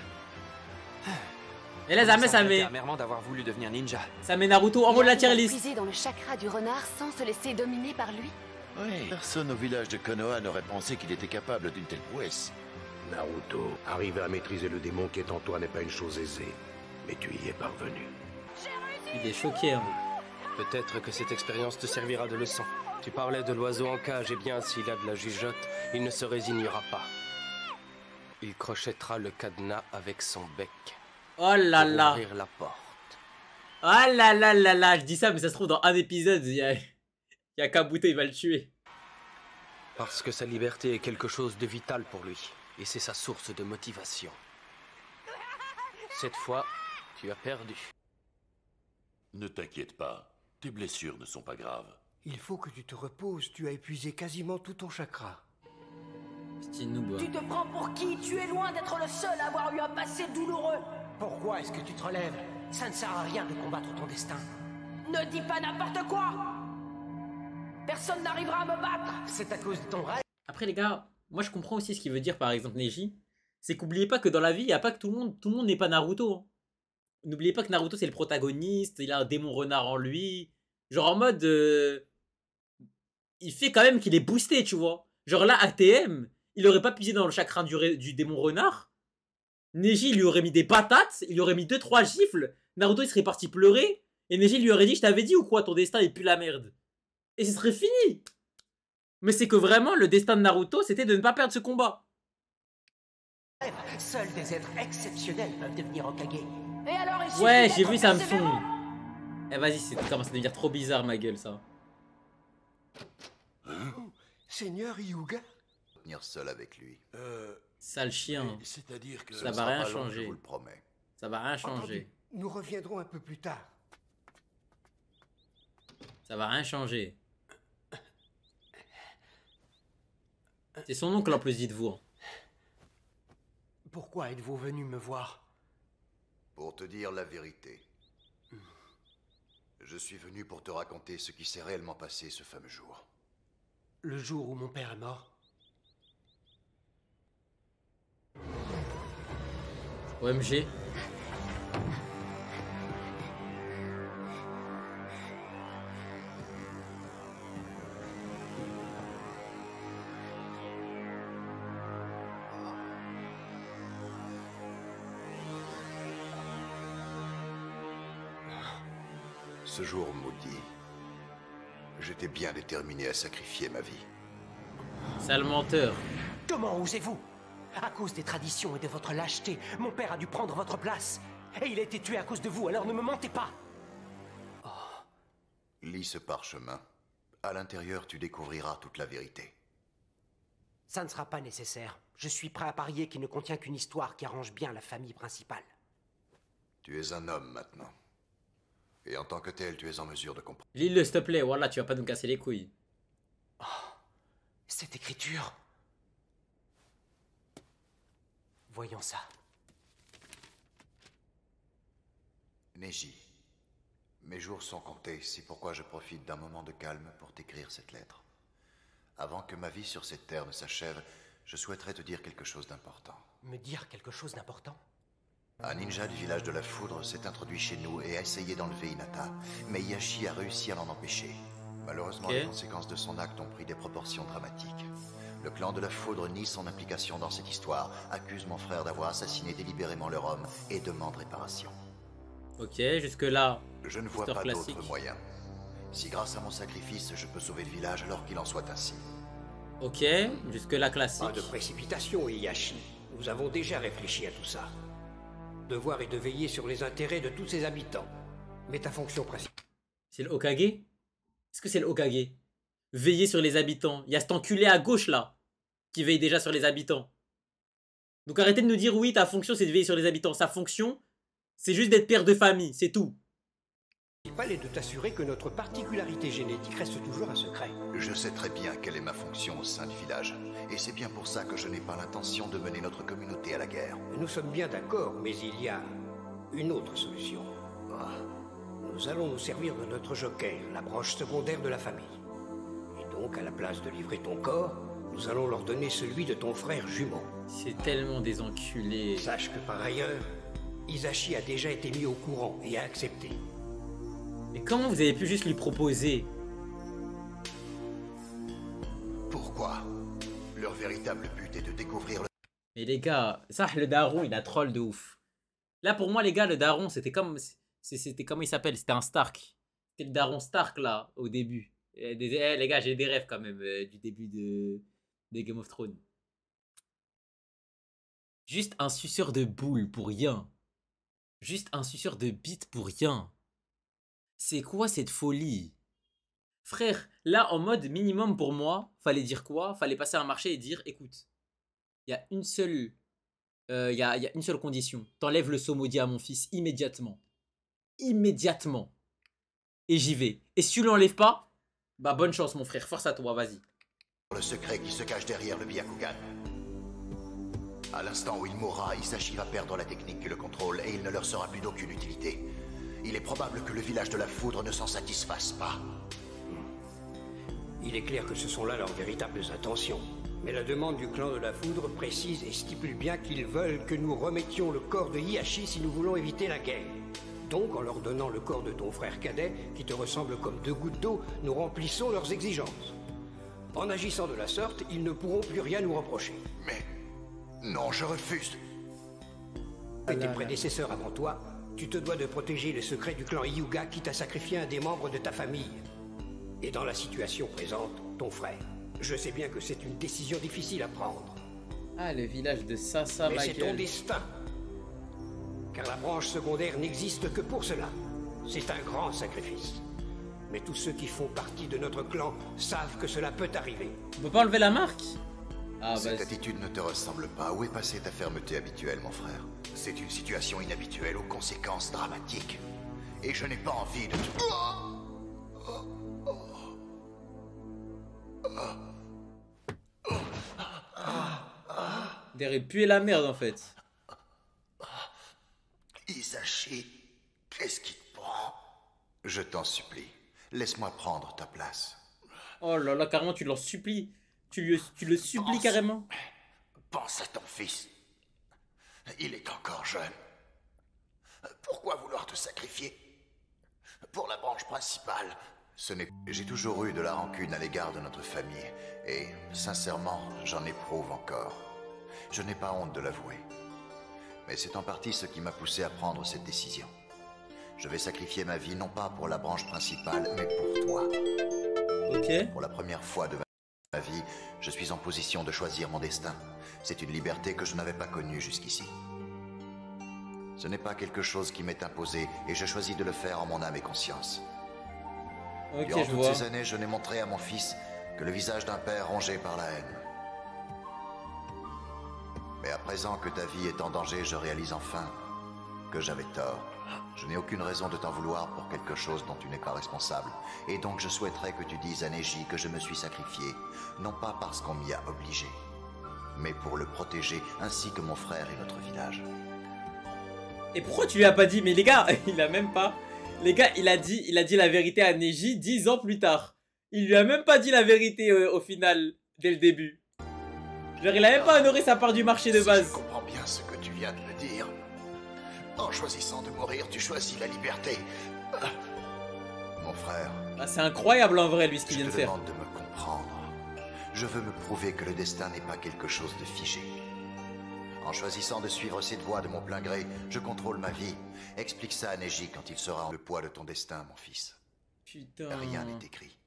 Et là, ça met amèrement d'avoir voulu devenir ninja. Ça met Naruto en haut de la tier list. Puiser dans le chakra du renard sans se laisser dominer par lui. Oui, personne au village de Konoha n'aurait pensé qu'il était capable d'une telle prouesse. Naruto, arriver à maîtriser le démon qui est en toi n'est pas une chose aisée, mais tu y es parvenu. Il est choqué, hein. Peut-être que cette expérience te servira de leçon. Tu parlais de l'oiseau en cage, et bien s'il a de la jugeote, il ne se résignera pas. Il crochettera le cadenas avec son bec. Oh là là. Ouvrir la porte. Oh là là là là, je dis ça, mais ça se trouve dans un épisode, il y a Kabuto, il va le tuer. Parce que sa liberté est quelque chose de vital pour lui. Et c'est sa source de motivation. Cette fois, tu as perdu. Ne t'inquiète pas, tes blessures ne sont pas graves. Il faut que tu te reposes, tu as épuisé quasiment tout ton chakra. C'est noob. Tu te prends pour qui? Tu es loin d'être le seul à avoir eu un passé douloureux. Pourquoi est-ce que tu te relèves? Ça ne sert à rien de combattre ton destin. Ne dis pas n'importe quoi. Personne n'arrivera à me battre. C'est à cause de ton rêve. Après les gars, moi je comprends aussi ce qu'il veut dire par exemple Neji. C'est qu'oubliez pas que dans la vie, il n'y a pas que tout le monde n'est pas Naruto, hein. N'oubliez pas que Naruto c'est le protagoniste, il a un démon renard en lui. Genre en mode... il fait quand même qu'il est boosté, tu vois. Genre là, ATM, il aurait pas puisé dans le chakra du démon renard. Neji il lui aurait mis des patates, il lui aurait mis 2-3 gifles. Naruto il serait parti pleurer. Et Neji lui aurait dit, je t'avais dit ou quoi, ton destin il pue la merde. Et ce serait fini. Mais c'est que vraiment, le destin de Naruto, c'était de ne pas perdre ce combat. Seuls des êtres exceptionnels peuvent devenir Hokage. Et alors, ouais, j'ai vu, ça me saoule. Eh vas-y, ça commence à devenir trop bizarre ma gueule ça. Seigneur Hyuga? Tenir seul avec lui. Sale chien. C'est-à-dire que ça va rien changer. Je vous le promets. Ça va rien changer. Nous reviendrons un peu plus tard. Ça va rien changer. C'est son oncle en plus, dites-vous. Hein. Pourquoi êtes-vous venu me voir? Pour te dire la vérité. Je suis venu pour te raconter ce qui s'est réellement passé ce fameux jour. Le jour où mon père est mort? OMG. Ce jour maudit, j'étais bien déterminé à sacrifier ma vie. Sale menteur. Comment osez-vous? À cause des traditions et de votre lâcheté, mon père a dû prendre votre place. Et il a été tué à cause de vous, alors ne me mentez pas. Lis ce parchemin. À l'intérieur, tu découvriras toute la vérité. Ça ne sera pas nécessaire. Je suis prêt à parier qu'il ne contient qu'une histoire qui arrange bien la famille principale. Tu es un homme maintenant. Et en tant que tel, tu es en mesure de comprendre. Lis-le, s'il te plaît. Voilà, tu vas pas nous casser les couilles. Oh, cette écriture. Voyons ça. Neji, mes jours sont comptés, c'est pourquoi je profite d'un moment de calme pour t'écrire cette lettre. Avant que ma vie sur cette terre ne s'achève, je souhaiterais te dire quelque chose d'important. Me dire quelque chose d'important? Un ninja du village de la Foudre s'est introduit chez nous et a essayé d'enlever Hinata, mais Hiashi a réussi à l'en empêcher. Malheureusement, les conséquences de son acte ont pris des proportions dramatiques. Le clan de la Foudre nie son implication dans cette histoire, accuse mon frère d'avoir assassiné délibérément leur homme et demande réparation. Ok, jusque-là. Je ne vois pas d'autre moyen. Si grâce à mon sacrifice, je peux sauver le village, alors qu'il en soit ainsi. Ok, jusque-là classique. Pas de précipitation, Hiashi. Nous avons déjà réfléchi à tout ça. Devoir est de veiller sur les intérêts de tous ses habitants. Mais ta fonction principale... C'est le Hokage? Est-ce que c'est le Hokage? Veiller sur les habitants. Il y a cet enculé à gauche là, qui veille déjà sur les habitants. Donc arrêtez de nous dire oui, ta fonction c'est de veiller sur les habitants. Sa fonction, c'est juste d'être père de famille, c'est tout. Il fallait de t'assurer que notre particularité génétique reste toujours un secret. Je sais très bien quelle est ma fonction au sein du village. Et c'est bien pour ça que je n'ai pas l'intention de mener notre communauté à la guerre. Nous sommes bien d'accord, mais il y a une autre solution. Nous allons nous servir de notre joker, la branche secondaire de la famille. Et donc, à la place de livrer ton corps, nous allons leur donner celui de ton frère jumeau. C'est tellement des enculés. Sache que par ailleurs, Hisashi a déjà été mis au courant et a accepté. Mais comment vous avez pu juste lui proposer? Pourquoi? Leur véritable but est de découvrir le... Mais les gars, ça, le daron, il a troll de ouf. Là, pour moi, les gars, le daron, c'était comme... C'était comment il s'appelle? C'était un Stark. C'était le daron Stark, là, au début. Les gars, j'ai des rêves, quand même, du début de Game of Thrones. Juste un suceur de boules pour rien. Juste un suceur de bite pour rien. C'est quoi cette folie? Frère, là, en mode minimum pour moi, fallait dire quoi? Fallait passer à un marché et dire, écoute, il y a une seule... Il y a une seule condition. T'enlèves le sceau maudit à mon fils immédiatement. Immédiatement. Et j'y vais. Et si tu l'enlèves pas, bah bonne chance mon frère, force à toi, vas-y. Le secret qui se cache derrière le Byakugan. À l'instant où il mourra, Hisashi va perdre la technique qui le contrôle et il ne leur sera plus d'aucune utilité. Il est probable que le village de la Foudre ne s'en satisfasse pas. Il est clair que ce sont là leurs véritables intentions. Mais la demande du clan de la Foudre précise et stipule bien qu'ils veulent que nous remettions le corps de Hiashi si nous voulons éviter la guerre. Donc, en leur donnant le corps de ton frère cadet, qui te ressemble comme deux gouttes d'eau, nous remplissons leurs exigences. En agissant de la sorte, ils ne pourront plus rien nous reprocher. Mais... non, je refuse. Et tes prédécesseurs avant toi, tu te dois de protéger le secret du clan Hyuga qui t'a sacrifié un des membres de ta famille. Et dans la situation présente, ton frère. Je sais bien que c'est une décision difficile à prendre. Ah, le village de Sasa, mais c'est ton destin. Car la branche secondaire n'existe que pour cela. C'est un grand sacrifice. Mais tous ceux qui font partie de notre clan savent que cela peut arriver. On peut pas enlever la marque? Ah, cette attitude ne te ressemble pas. Où est passée ta fermeté habituelle, mon frère? C'est une situation inhabituelle aux conséquences dramatiques. Et je n'ai pas envie de... Derrière puer la merde en fait. Hisashi, qu'est-ce qui te prend? Je t'en supplie, laisse-moi prendre ta place. Oh là là, carrément tu l'en supplies. Tu le supplies carrément. Pense à ton fils. Il est encore jeune. Pourquoi vouloir te sacrifier? Pour la branche principale. J'ai toujours eu de la rancune à l'égard de notre famille. Et, sincèrement, j'en éprouve encore. Je n'ai pas honte de l'avouer. Mais c'est en partie ce qui m'a poussé à prendre cette décision. Je vais sacrifier ma vie non pas pour la branche principale, mais pour toi. Ok. Pour la première fois de ma vie, je suis en position de choisir mon destin. C'est une liberté que je n'avais pas connue jusqu'ici. Ce n'est pas quelque chose qui m'est imposé, et je choisis de le faire en mon âme et conscience. Ok, Durant je toutes vois. ces années, je n'ai montré à mon fils que le visage d'un père rongé par la haine. Mais à présent que ta vie est en danger, je réalise enfin que j'avais tort. Je n'ai aucune raison de t'en vouloir pour quelque chose dont tu n'es pas responsable. Et donc je souhaiterais que tu dises à Neji que je me suis sacrifié, non pas parce qu'on m'y a obligé, mais pour le protéger, ainsi que mon frère et notre village. Et pourquoi tu lui as pas dit? Mais les gars, il a même pas... Les gars, il a dit la vérité à Neji 10 ans plus tard. Il lui a même pas dit la vérité au final, dès le début. Genre, il a même pas honoré sa part du marché de base. Je comprends bien ce que tu viens de me dire. En choisissant de mourir, tu choisis la liberté. Mon frère... Ah, c'est incroyable en vrai, lui, ce qu'il vient de faire. Je te demande de me comprendre. Je veux me prouver que le destin n'est pas quelque chose de figé. En choisissant de suivre cette voie de mon plein gré, je contrôle ma vie. Explique ça à Neji quand il sera le poids de ton destin, mon fils. Putain. Rien n'est écrit.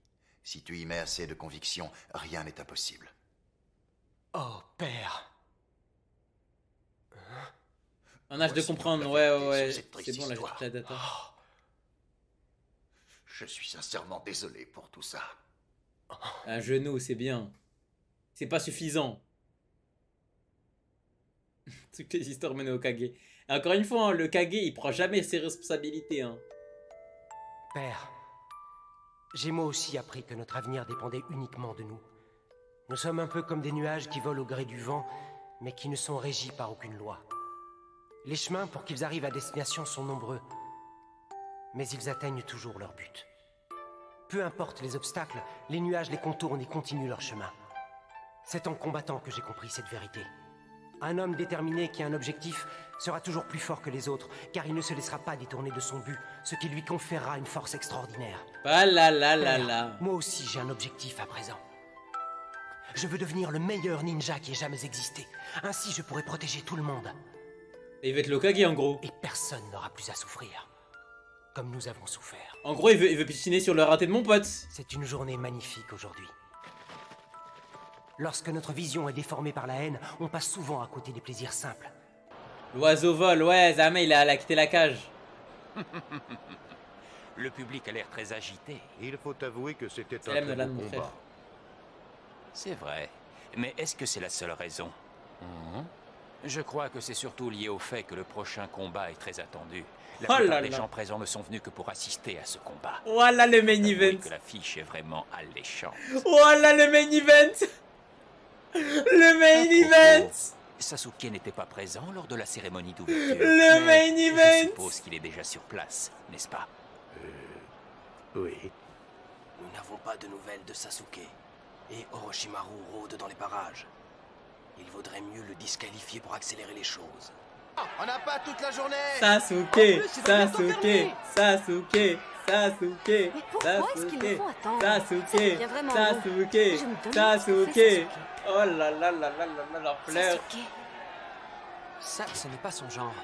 Si tu y mets assez de conviction, rien n'est impossible. Oh, père. Un âge de comprendre, ouais. C'est bon, là, j'ai toute la data. Je suis sincèrement désolé pour tout ça. Un genou, c'est bien. C'est pas suffisant. Toutes les histoires menées au Kage. Et encore une fois, hein, le Kage, il prend jamais ses responsabilités. Hein. Père, j'ai moi aussi appris que notre avenir dépendait uniquement de nous. Nous sommes un peu comme des nuages qui volent au gré du vent, mais qui ne sont régis par aucune loi. Les chemins pour qu'ils arrivent à destination sont nombreux, mais ils atteignent toujours leur but. Peu importe les obstacles, les nuages les contournent et continuent leur chemin. C'est en combattant que j'ai compris cette vérité. Un homme déterminé qui a un objectif sera toujours plus fort que les autres, car il ne se laissera pas détourner de son but, ce qui lui conférera une force extraordinaire. Ah là là là là. Moi aussi j'ai un objectif à présent. Je veux devenir le meilleur ninja qui ait jamais existé. Ainsi je pourrai protéger tout le monde. Et il veut être le Kage en gros. Et personne n'aura plus à souffrir. Comme nous avons souffert. En gros, il veut pisciner sur le raté de mon pote. C'est une journée magnifique aujourd'hui. Lorsque notre vision est déformée par la haine, on passe souvent à côté des plaisirs simples. L'oiseau vole, ouais, Zame, il a quitté la cage. Le public a l'air très agité. Il faut avouer que c'était un très beau combat. C'est vrai. Mais est-ce que c'est la seule raison? Je crois que c'est surtout lié au fait que le prochain combat est très attendu. La plupart des gens présents ne sont venus que pour assister à ce combat. Voilà le main event. Que l'affiche est vraiment alléchante. Voilà le main event. Le main event. Sasuke n'était pas présent lors de la cérémonie d'ouverture. Le main event. Je suppose qu'il est déjà sur place, n'est-ce pas? Oui. Nous n'avons pas de nouvelles de Sasuke. Et Orochimaru rôde dans les parages. Il vaudrait mieux le disqualifier pour accélérer les choses. On n'a pas toute la journée. Sasuke, Sasuke, Sasuke, Sasuke, Sasuke. Oh là là là là là là, fleur. Ça, ce n'est pas son genre.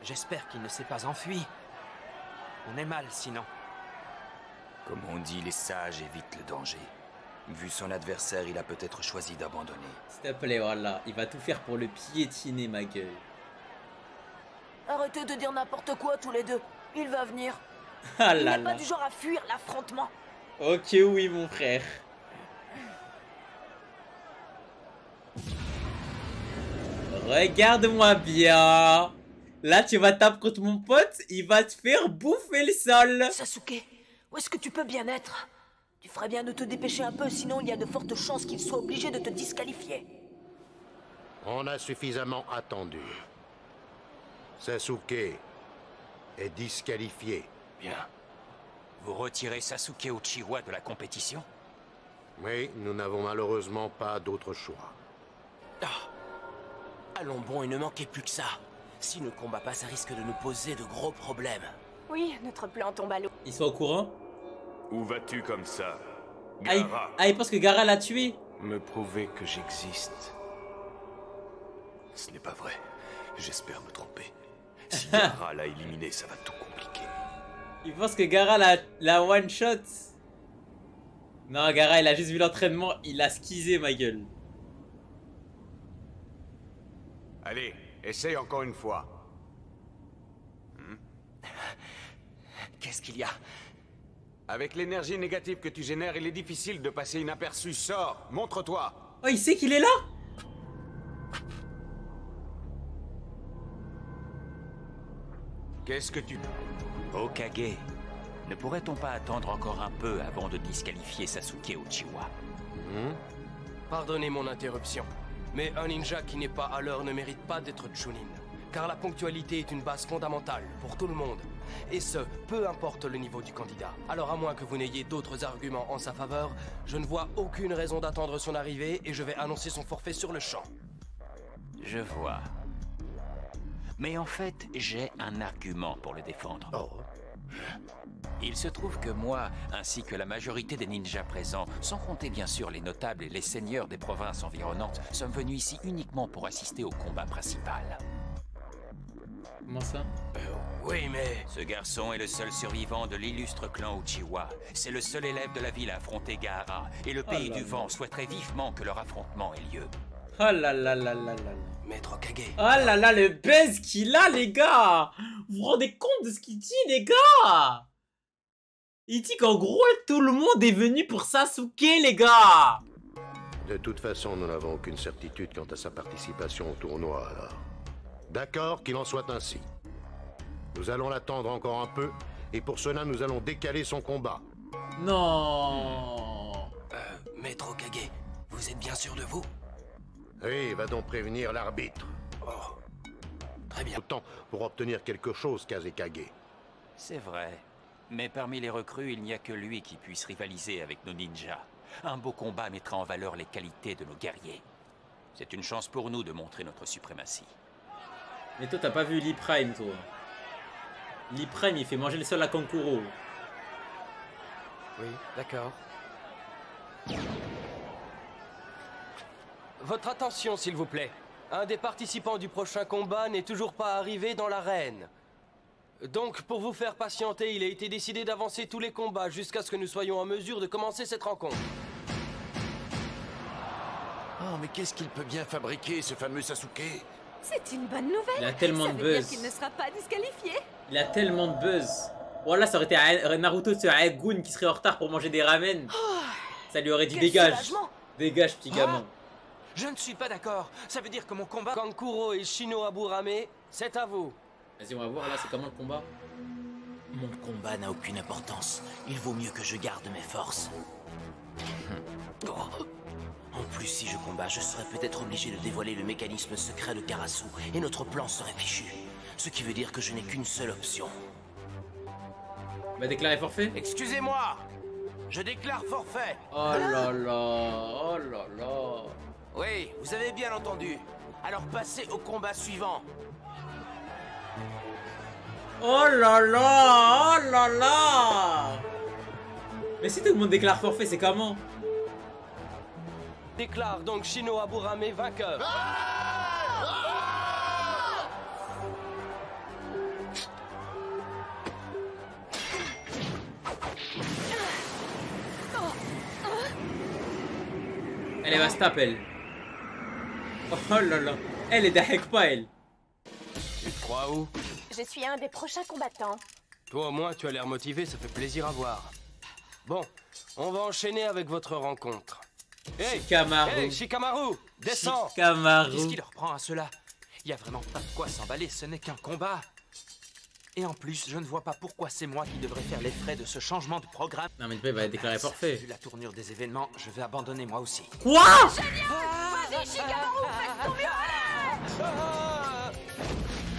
J'espère qu'il ne s'est pas enfui. On est mal sinon. Comme on dit, les sages évitent le danger. Vu son adversaire, il a peut-être choisi d'abandonner. S'il te plaît, voilà. Il va tout faire pour le piétiner, ma gueule. Arrêtez de dire n'importe quoi tous les deux. Il va venir. Ah il là n'est là. pas du genre à fuir l'affrontement. Ok, oui, mon frère. Regarde-moi bien. Là, tu vas taper contre mon pote. Il va te faire bouffer le sol. Sasuke, où est-ce que tu peux bien être? Tu ferais bien de te dépêcher un peu, sinon il y a de fortes chances qu'il soit obligé de te disqualifier. On a suffisamment attendu. Sasuke est disqualifié. Bien. Vous retirez Sasuke Uchiwa de la compétition? Oui, nous n'avons malheureusement pas d'autre choix. Allons bon, il ne manquait plus que ça. Si ne combat pas, ça risque de nous poser de gros problèmes. Oui, notre plan tombe à l'eau. Ils sont au courant? Où vas-tu comme ça, Gaara? Ah, il pense que Gaara l'a tué. Me prouver que j'existe. Ce n'est pas vrai. J'espère me tromper. Si Gaara l'a éliminé, ça va tout compliquer. Il pense que Gaara la one shot. Non, Gaara, il a juste vu l'entraînement, il a skisé, ma gueule. Allez, essaye encore une fois. Qu'est-ce qu'il y a? Avec l'énergie négative que tu génères, il est difficile de passer inaperçu. Sors, montre-toi. Oh, il sait qu'il est là? Qu'est-ce que tu... Hokage, ne pourrait-on pas attendre encore un peu avant de disqualifier Sasuke Uchiwa? Pardonnez mon interruption, mais un ninja qui n'est pas à l'heure ne mérite pas d'être Chunin. Car la ponctualité est une base fondamentale pour tout le monde. Et ce, peu importe le niveau du candidat. Alors à moins que vous n'ayez d'autres arguments en sa faveur, je ne vois aucune raison d'attendre son arrivée et je vais annoncer son forfait sur le champ. Je vois. Mais en fait, j'ai un argument pour le défendre. Il se trouve que moi, ainsi que la majorité des ninjas présents, sans compter bien sûr les notables et les seigneurs des provinces environnantes, sommes venus ici uniquement pour assister au combat principal. Comment ça? Oui, mais... Ce garçon est le seul survivant de l'illustre clan Uchiwa. C'est le seul élève de la ville à affronter Gaara. Et le pays du vent souhaiterait vivement que leur affrontement ait lieu. Oh là là là là là là. Maître Hokage. Oh là là, le buzz qu'il a, les gars. Vous vous rendez compte de ce qu'il dit, les gars? Il dit qu'en gros, tout le monde est venu pour Sasuke, les gars. De toute façon, nous n'avons aucune certitude quant à sa participation au tournoi, alors. D'accord, qu'il en soit ainsi. Nous allons l'attendre encore un peu, et pour cela, nous allons décaler son combat. Non. Maître Hokage, vous êtes bien sûr de vous? Oui, va donc prévenir l'arbitre. Oh, très bien. Autant pour obtenir quelque chose, Kazekage. C'est vrai. Mais parmi les recrues, il n'y a que lui qui puisse rivaliser avec nos ninjas. Un beau combat mettra en valeur les qualités de nos guerriers. C'est une chance pour nous de montrer notre suprématie. Mais toi, t'as pas vu Lee Prime, toi. Lee Prime, il fait manger le sol à Kankuro. Oui, d'accord. Votre attention, s'il vous plaît. Un des participants du prochain combat n'est toujours pas arrivé dans l'arène. Donc, pour vous faire patienter, il a été décidé d'avancer tous les combats jusqu'à ce que nous soyons en mesure de commencer cette rencontre. Oh, mais qu'est-ce qu'il peut bien fabriquer, ce fameux Sasuke? C'est une bonne nouvelle. Il a tellement de Ça veut dire buzz. qu'il ne sera pas disqualifié. Il a tellement de buzz. Voilà, ça aurait été Naruto sur Aegun qui serait en retard pour manger des ramen. Ça lui aurait dit dégage. Dégage, petit gamin. Je ne suis pas d'accord. Ça veut dire que mon combat... Kankuro et Shinohaburame, c'est à vous. Vas-y, on va voir là, c'est comment le combat? Mon combat n'a aucune importance. Il vaut mieux que je garde mes forces. En plus, si je combats, je serais peut-être obligé de dévoiler le mécanisme secret de Karasu et notre plan serait fichu. Ce qui veut dire que je n'ai qu'une seule option. Va déclarer forfait? Excusez-moi, je déclare forfait. Oh là là, oh là là. Oui, vous avez bien entendu. Alors passez au combat suivant. Oh là là, oh là là. Mais si tout le monde déclare forfait, c'est comment? Déclare donc Shinohaburame vainqueur. Elle va se taper, elle. Oh là là. Elle est d'ahek pas, elle. Tu te crois où? Je suis un des prochains combattants. Toi au moins tu as l'air motivé, ça fait plaisir à voir. Bon, on va enchaîner avec votre rencontre. Hey, Shikamaru. Hey, Shikamaru, descends. Shikamaru. Qu'est-ce qui leur prend à cela? Il y a vraiment pas de quoi s'emballer, ce n'est qu'un combat. Et en plus, je ne vois pas pourquoi c'est moi qui devrais faire les frais de ce changement de programme. Non mais il va déclarer forfait. Vu la tournure des événements, je vais abandonner moi aussi. Quoi? Vas-y, Shikamaru, fais ton mieux.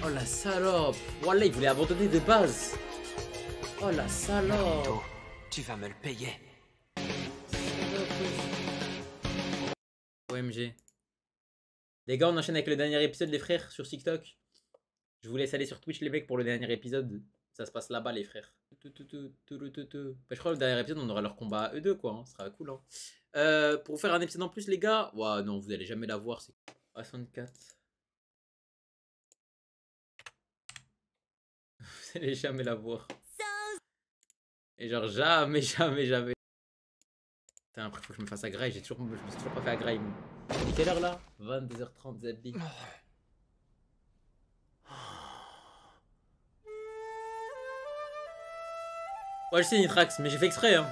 Oh la salope. Voilà, il voulait abandonner de base. Oh la salope. Naruto, tu vas me le payer. OMG. Les gars, on enchaîne avec le dernier épisode, les frères, sur TikTok. Je vous laisse aller sur Twitch, les mecs, pour le dernier épisode. Ça se passe là-bas, les frères. Bah, je crois que le dernier épisode, on aura leur combat à eux deux, quoi. Hein. Ce sera cool. Hein. Pour vous faire un épisode en plus, les gars. Ouah, non, vous allez jamais la voir. C'est 64. Vous allez jamais la voir. Et genre, jamais. Putain, après, faut que je me fasse à Grail. Je me suis toujours pas fait à Grail. Il est quelle heure là? 22h30, Zabi. Ouais, je sais Nitrax, mais j'ai fait exprès, hein.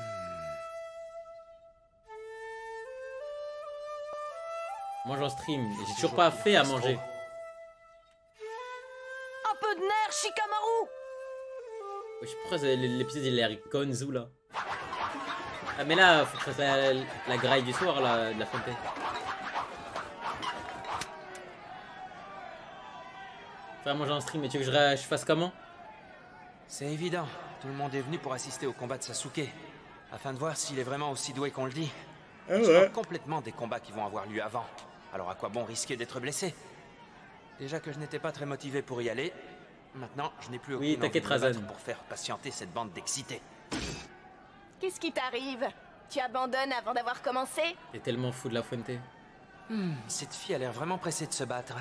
Mange en stream, j'ai toujours pas fait à manger. Un peu de nerfs, Shikamaru. Je sais pourquoi l'épisode il a l'air Gonzo là. Ah mais là, faut que je fasse la graille du soir là, de la fontaine. Faire manger en stream, mais tu veux que je fasse comment? C'est évident. Tout le monde est venu pour assister au combat de Sasuke. Afin de voir s'il est vraiment aussi doué qu'on le dit. Ah Je ouais. sors complètement des combats qui vont avoir lieu avant. Alors à quoi bon risquer d'être blessé? Déjà que je n'étais pas très motivé pour y aller. Maintenant, je n'ai plus aucune envie de me battre pour faire patienter cette bande d'excités. Qu'est-ce qui t'arrive? Tu abandonnes avant d'avoir commencé? T'es tellement fou de la Fuente. Cette fille a l'air vraiment pressée de se battre.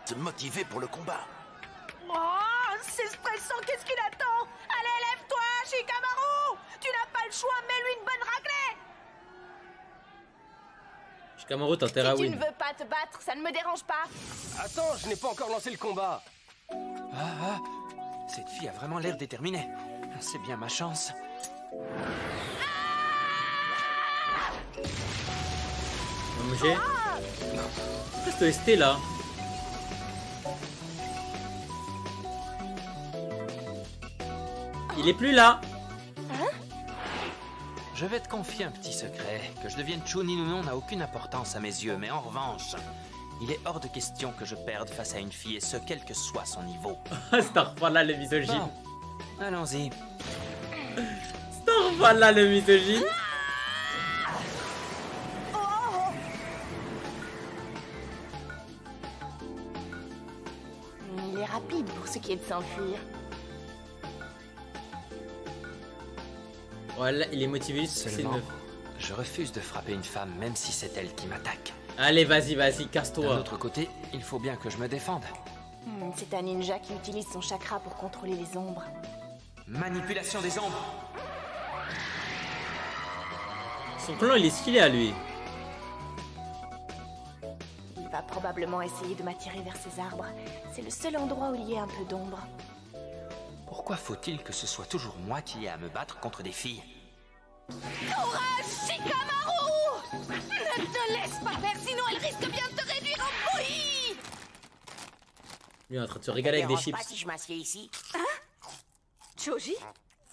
Te motiver pour le combat. Oh, c'est stressant, qu'est-ce qu'il attend? Allez, lève-toi, Shikamaru! Tu n'as pas le choix, mets-lui une bonne raclée! Shikamaru, t'as intérêt à Si tu win. ne veux pas te battre, ça ne me dérange pas. Attends, je n'ai pas encore lancé le combat. Cette fille a vraiment l'air déterminée. C'est bien ma chance. J'ai. Qu'est-ce que c'était là? Il est plus là. Je vais te confier un petit secret. Que je devienne Chunin ou non n'a aucune importance à mes yeux, mais en revanche, il est hors de question que je perde face à une fille, et ce, quel que soit son niveau. Starfalla le misogyne. Bon, allons-y. Starfalla le misogyne. Il est rapide pour ce qui est de s'enfuir. Voilà, il est motivé juste c'est Seulement, neuf. je refuse de frapper une femme, même si c'est elle qui m'attaque. Allez, vas-y, casse-toi. D'un autre côté, il faut bien que je me défende. C'est un ninja qui utilise son chakra pour contrôler les ombres. Manipulation des ombres. Son clan, il est stylé à lui. Il va probablement essayer de m'attirer vers ces arbres. C'est le seul endroit où il y a un peu d'ombre. Pourquoi faut-il que ce soit toujours moi qui ai à me battre contre des filles? Courage, Shikamaru! Ne te laisse pas faire, sinon elle risque bien de te réduire en bouillie! Lui est en train de se régaler avec des chips. Pas si je m'assieds ici. Hein? Choji?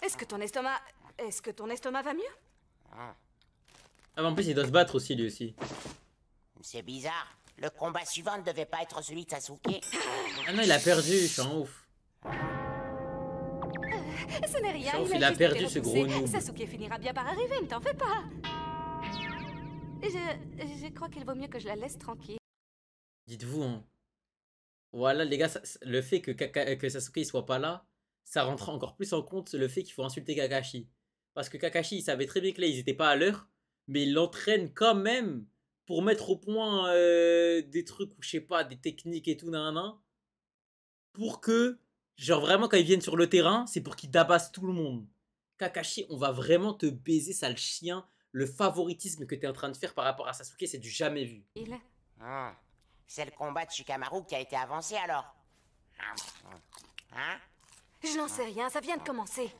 Est-ce que ton estomac va mieux? Ah, mais en plus, il doit se battre aussi, lui aussi. C'est bizarre. Le combat suivant ne devait pas être celui de Sasuke. Ah non, il a perdu, je suis en ouf. Ce n'est rien, Sauf il il a juste perdu été ce repoussé. gros noob. Sasuke finira bien par arriver, ne t'en fais pas. Je crois qu'il vaut mieux que je la laisse tranquille. Dites-vous, hein. Voilà, les gars, le fait que Sasuke il soit pas là, ça rentre encore plus en compte le fait qu'il faut insulter Kakashi. Parce que Kakashi, il savait très bien que là, ils étaient pas à l'heure, mais il l'entraîne quand même pour mettre au point des trucs, ou je sais pas, des techniques et tout, nan, pour que, genre vraiment, quand ils viennent sur le terrain, c'est pour qu'ils tabassent tout le monde. Kakashi, on va vraiment te baiser, sale chien. Le favoritisme que tu es en train de faire par rapport à Sasuke, c'est du jamais vu. C'est le combat de Shikamaru qui a été avancé alors. Hein? Je n'en sais rien, ça vient de commencer.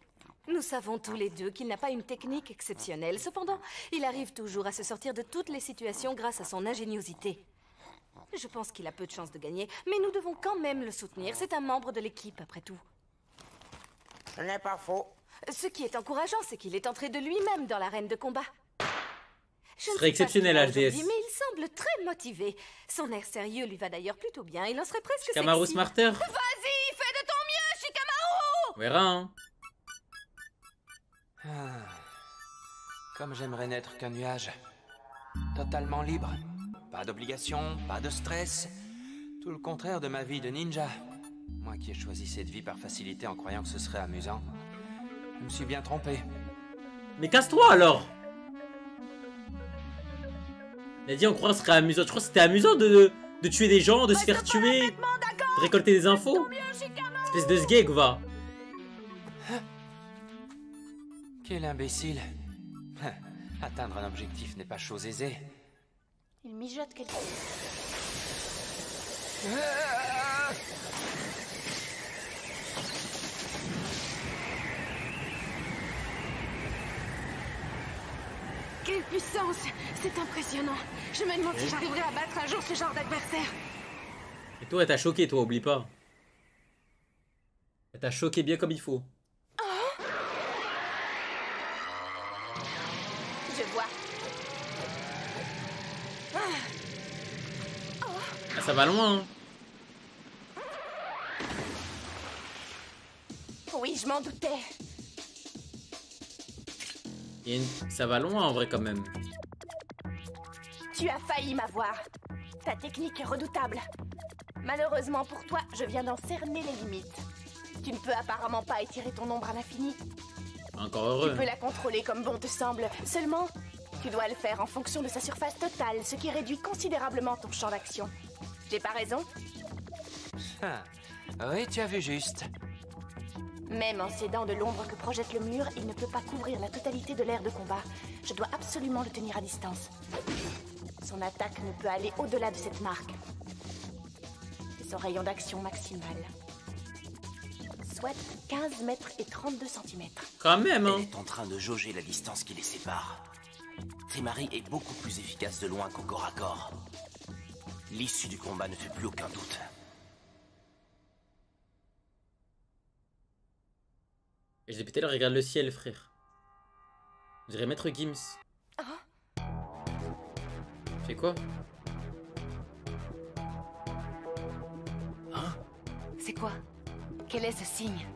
Nous savons tous les deux qu'il n'a pas une technique exceptionnelle. Cependant, il arrive toujours à se sortir de toutes les situations grâce à son ingéniosité. Je pense qu'il a peu de chances de gagner, mais nous devons quand même le soutenir. C'est un membre de l'équipe, après tout. Ce n'est pas faux. Ce qui est encourageant, c'est qu'il est entré de lui-même dans l'arène de combat. Ce serait exceptionnel, HDS. Mais il semble très motivé. Son air sérieux lui va d'ailleurs plutôt bien. Il en serait presque Shikamaru sexy. Smarter. Vas-y, fais de ton mieux, Shikamaru! On verra, hein. Comme j'aimerais n'être qu'un nuage. Totalement libre. Pas d'obligation, pas de stress. Tout le contraire de ma vie de ninja. Moi qui ai choisi cette vie par facilité en croyant que ce serait amusant. Je me suis bien trompé. Mais casse-toi alors! Il a dit on croit que ce serait amusant. Je crois que c'était amusant de tuer des gens, de se faire tuer, de récolter des infos. Espèce de sgeg, va. Quel imbécile. Atteindre un objectif n'est pas chose aisée. Il mijote quelque chose. Quelle puissance! C'est impressionnant. Je me demande si j'arriverai à battre un jour ce genre d'adversaire. Et toi, elle t'a choqué, toi, oublie pas. Elle t'a choqué bien comme il faut. Oh, Ça va loin. Hein. Oui, je m'en doutais. Ça va loin en vrai quand même. Tu as failli m'avoir. Ta technique est redoutable. Malheureusement pour toi, je viens d'en cerner les limites. Tu ne peux apparemment pas étirer ton ombre à l'infini. Encore heureux. Tu peux la contrôler comme bon te semble. Seulement, tu dois le faire en fonction de sa surface totale, ce qui réduit considérablement ton champ d'action. J'ai pas raison? Oui, tu as vu juste. Même en s'aidant de l'ombre que projette le mur, il ne peut pas couvrir la totalité de l'aire de combat. Je dois absolument le tenir à distance. Son attaque ne peut aller au-delà de cette marque. C'est son rayon d'action maximal. Soit 15 mètres et 32 cm. Quand même, hein. Elle est en train de jauger la distance qui les sépare. Trimari est beaucoup plus efficace de loin qu'au corps à corps. L'issue du combat ne fait plus aucun doute. Et j'ai pété, regarde le ciel, frère. Je dirais Maître Gims. Fais quoi? Hein? C'est quoi? Quel est ce signe?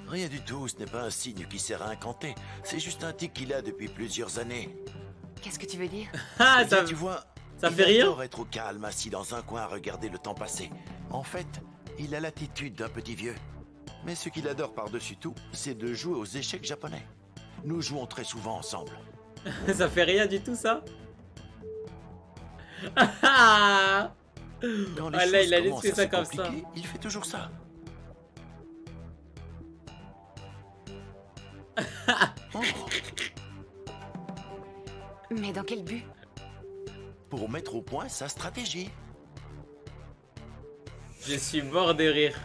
Rien du tout, ce n'est pas un signe qui sert à incanter. C'est juste un tic qu'il a depuis plusieurs années. Qu'est-ce que tu veux dire? Ah, ça, tu vois, ça fait rien. Il adore être au calme, assis dans un coin à regarder le temps passer. En fait, il a l'attitude d'un petit vieux. Mais ce qu'il adore par-dessus tout, c'est de jouer aux échecs japonais. Nous jouons très souvent ensemble. Ça fait rien du tout, ça. Ah là, il a laissé ça comme ça. Il fait toujours ça. Mais dans quel but? Pour mettre au point sa stratégie. Je suis mort de rire.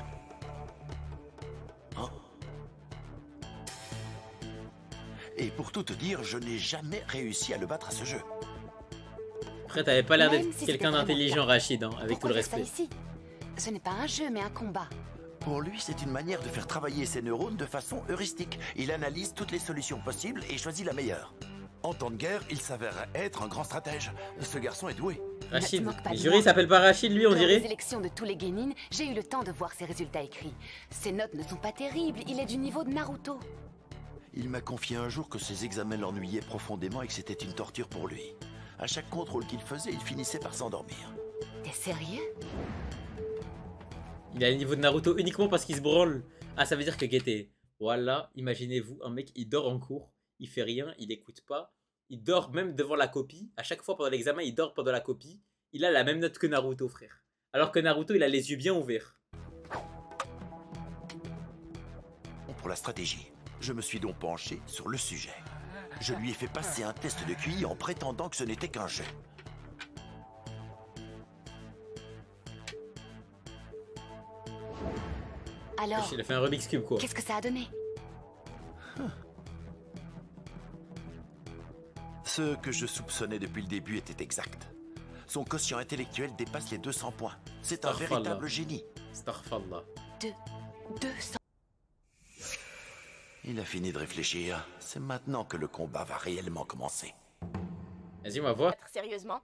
Et pour tout te dire, je n'ai jamais réussi à le battre à ce jeu. Après, t'avais pas l'air d'être quelqu'un d'intelligent, Rachid, hein, avec tout le respect. Ce n'est pas un jeu, mais un combat. Pour lui, c'est une manière de faire travailler ses neurones de façon heuristique. Il analyse toutes les solutions possibles et choisit la meilleure. En temps de guerre, il s'avère être un grand stratège. Ce garçon est doué. Rachid, le jury s'appelle pas Rachid, lui, on dirait. Dans les élections de tous les Genin, j'ai eu le temps de voir ses résultats écrits. Ses notes ne sont pas terribles, il est du niveau de Naruto. Il m'a confié un jour que ses examens l'ennuyaient profondément et que c'était une torture pour lui. À chaque contrôle qu'il faisait, il finissait par s'endormir. T'es sérieux? Il a le niveau de Naruto uniquement parce qu'il se branle. Ah, ça veut dire que Guetté, voilà, imaginez-vous, un mec, il dort en cours, il fait rien, il écoute pas, il dort même devant la copie. À chaque fois pendant l'examen, il dort pendant la copie. Il a la même note que Naruto, frère. Alors que Naruto, il a les yeux bien ouverts. Pour la stratégie, je me suis donc penché sur le sujet. Je lui ai fait passer un test de QI en prétendant que ce n'était qu'un jeu. Alors, il a fait un Rubik's Cube, quoi. Qu'est-ce que ça a donné? Ce que je soupçonnais depuis le début était exact. Son quotient intellectuel dépasse les 200 points. C'est un véritable génie. Starfallah. 200. Il a fini de réfléchir. C'est maintenant que le combat va réellement commencer. Vas-y, on va voir. Sérieusement?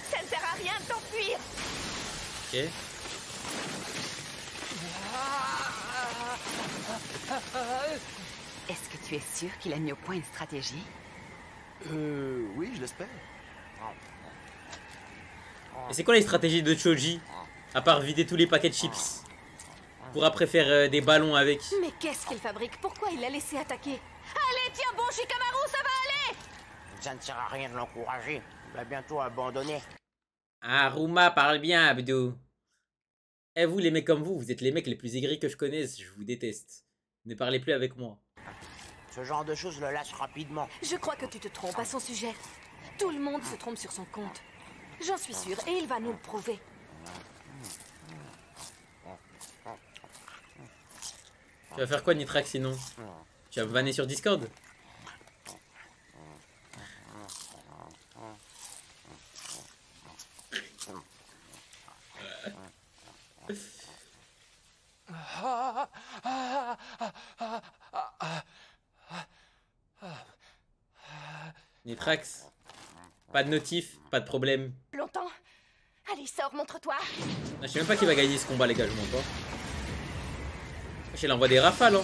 Ça ne sert à rien de t'enfuir. Ok. Est-ce que tu es sûr qu'il a mis au point une stratégie? Oui, je l'espère. Et c'est quoi les stratégies de Choji? À part vider tous les paquets de chips. Pour après faire des ballons avec. Mais qu'est-ce qu'il fabrique? Pourquoi il l'a laissé attaquer? Allez, tiens bon, Shikamaru, ça va aller! Ça ne sert à rien de l'encourager. Il va bientôt abandonner. Ah, Rouma, parle bien, Abdou. Eh, vous, les mecs comme vous, vous êtes les mecs les plus aigris que je connaisse. Je vous déteste. Ne parlez plus avec moi. Ce genre de choses le lasse rapidement. Je crois que tu te trompes à son sujet. Tout le monde se trompe sur son compte. J'en suis sûre, et il va nous le prouver. Tu vas faire quoi, Nitrax, sinon? Tu vas me vanner sur Discord? Nitrax. Pas de notif, pas de problème. Longtemps. Allez, sors, montre-toi. Je sais même pas qui va gagner ce combat, les gars, je m'en pas. Elle envoie des rafales, hein.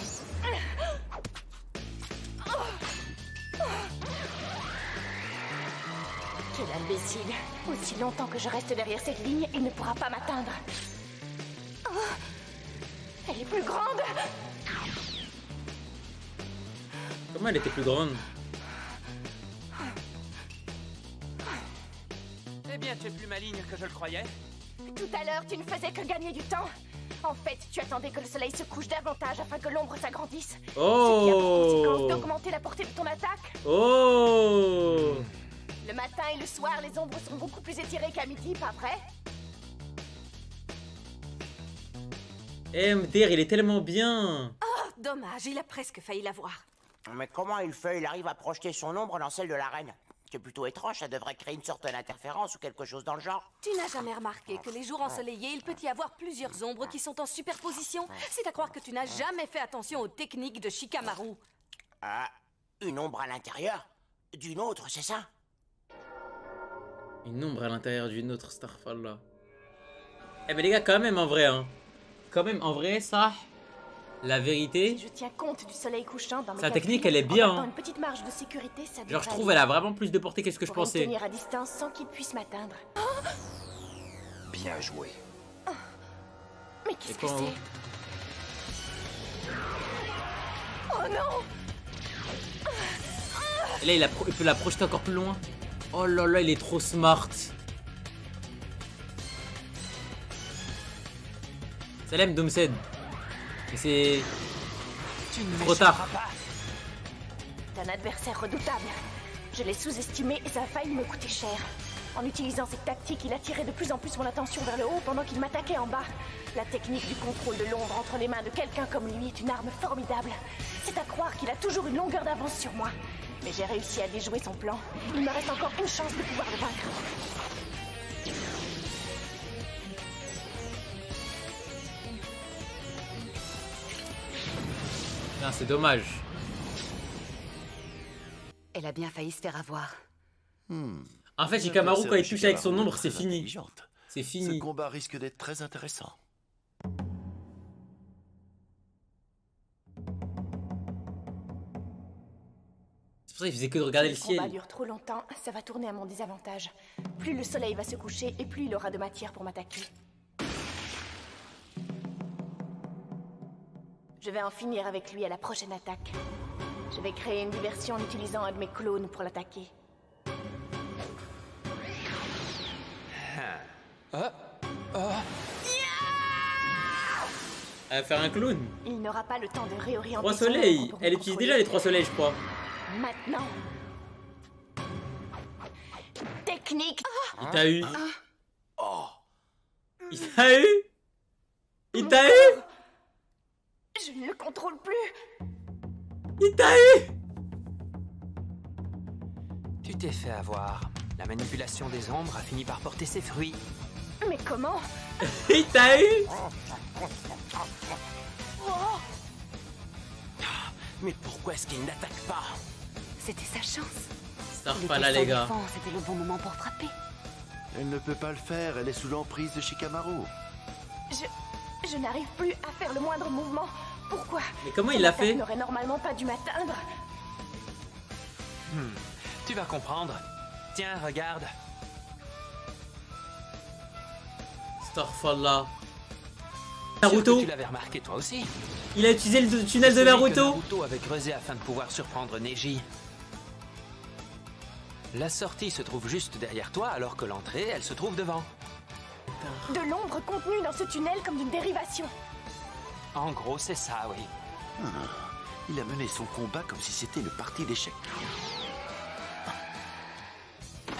Quel imbécile. Aussi longtemps que je reste derrière cette ligne, il ne pourra pas m'atteindre. Oh, elle est plus grande. Comment elle était plus grande? Eh bien, tu es plus maligne que je le croyais. Tout à l'heure, tu ne faisais que gagner du temps. En fait, tu attendais que le soleil se couche davantage afin que l'ombre s'agrandisse. Oh. Ce qui a pour conséquence d'augmenter la portée de ton attaque. Oh. Le matin et le soir, les ombres sont beaucoup plus étirées qu'à midi, pas vrai? MDR, il est tellement bien. Oh, dommage, il a presque failli l'avoir. Mais comment il fait? Il arrive à projeter son ombre dans celle de la reine. C'est plutôt étrange, ça devrait créer une sorte d'interférence ou quelque chose dans le genre. Tu n'as jamais remarqué que les jours ensoleillés, il peut y avoir plusieurs ombres qui sont en superposition? C'est à croire que tu n'as jamais fait attention aux techniques de Shikamaru. Ah, une ombre à l'intérieur d'une autre, c'est ça? Une ombre à l'intérieur d'une autre Starfall là. Eh mais les gars, quand même en vrai, hein. Quand même en vrai, ça... La vérité... Je tiens compte du soleil couchant dans mes sa calculs. technique, elle est bien. En hein. une petite marge de sécurité, ça genre, je trouve elle a vraiment plus de portée que ce que je pensais. Tenir à distance sans qu'il puisse m'atteindre. Oh, Bien joué. mais qu'est-ce que c'est? Oh non! Et là, il peut la projeter encore plus loin. Oh là là, il est trop smart. Salam Doomsed. Mais c'est... trop tard. T'es un adversaire redoutable. Je l'ai sous-estimé et ça a failli me coûter cher. En utilisant cette tactique, il attirait de plus en plus mon attention vers le haut pendant qu'il m'attaquait en bas. La technique du contrôle de l'ombre entre les mains de quelqu'un comme lui est une arme formidable. C'est à croire qu'il a toujours une longueur d'avance sur moi. Mais j'ai réussi à déjouer son plan. Il me reste encore une chance de pouvoir le vaincre. C'est dommage. Elle a bien failli se faire avoir. En fait, Shikamaru, quand il touche avec son ombre, c'est fini. C'est fini. Ce combat risque d'être très intéressant. C'est pour ça qu'il faisait que de regarder le ciel. Si le combat ciel. dure trop longtemps, ça va tourner à mon désavantage. Plus le soleil va se coucher et plus il aura de matière pour m'attaquer. Je vais en finir avec lui à la prochaine attaque. Je vais créer une diversion en utilisant un de mes clones pour l'attaquer. Elle va faire un clown. Il n'aura pas le temps de réorienter. 3 soleils. Elle utilise déjà les 3 soleils, je crois. Maintenant. Technique. Il t'a eu. Il t'a eu. Il t'a eu. Je ne le contrôle plus. Il t'a eu. Tu t'es fait avoir. La manipulation des ombres a fini par porter ses fruits. Mais comment? Il t'a eu. Oh. Mais pourquoi est-ce qu'il n'attaque pas? C'était sa chance. Starfall là, les gars. C'était le bon moment pour frapper. Elle ne peut pas le faire, elle est sous l'emprise de Shikamaru. Je n'arrive plus à faire le moindre mouvement. Pourquoi? Mais comment il l'a fait? Il n'aurait normalement pas dû m'atteindre. Tu vas comprendre. Tiens, regarde. Starfall là. Naruto. Tu l'avais remarqué toi aussi. Il a utilisé le tunnel de Naruto. Naruto avait creusé afin de pouvoir surprendre Neji. La sortie se trouve juste derrière toi, alors que l'entrée, elle se trouve devant. De l'ombre contenue dans ce tunnel comme d'une dérivation. En gros, c'est ça, oui. Il a mené son combat comme si c'était une partie d'échecs.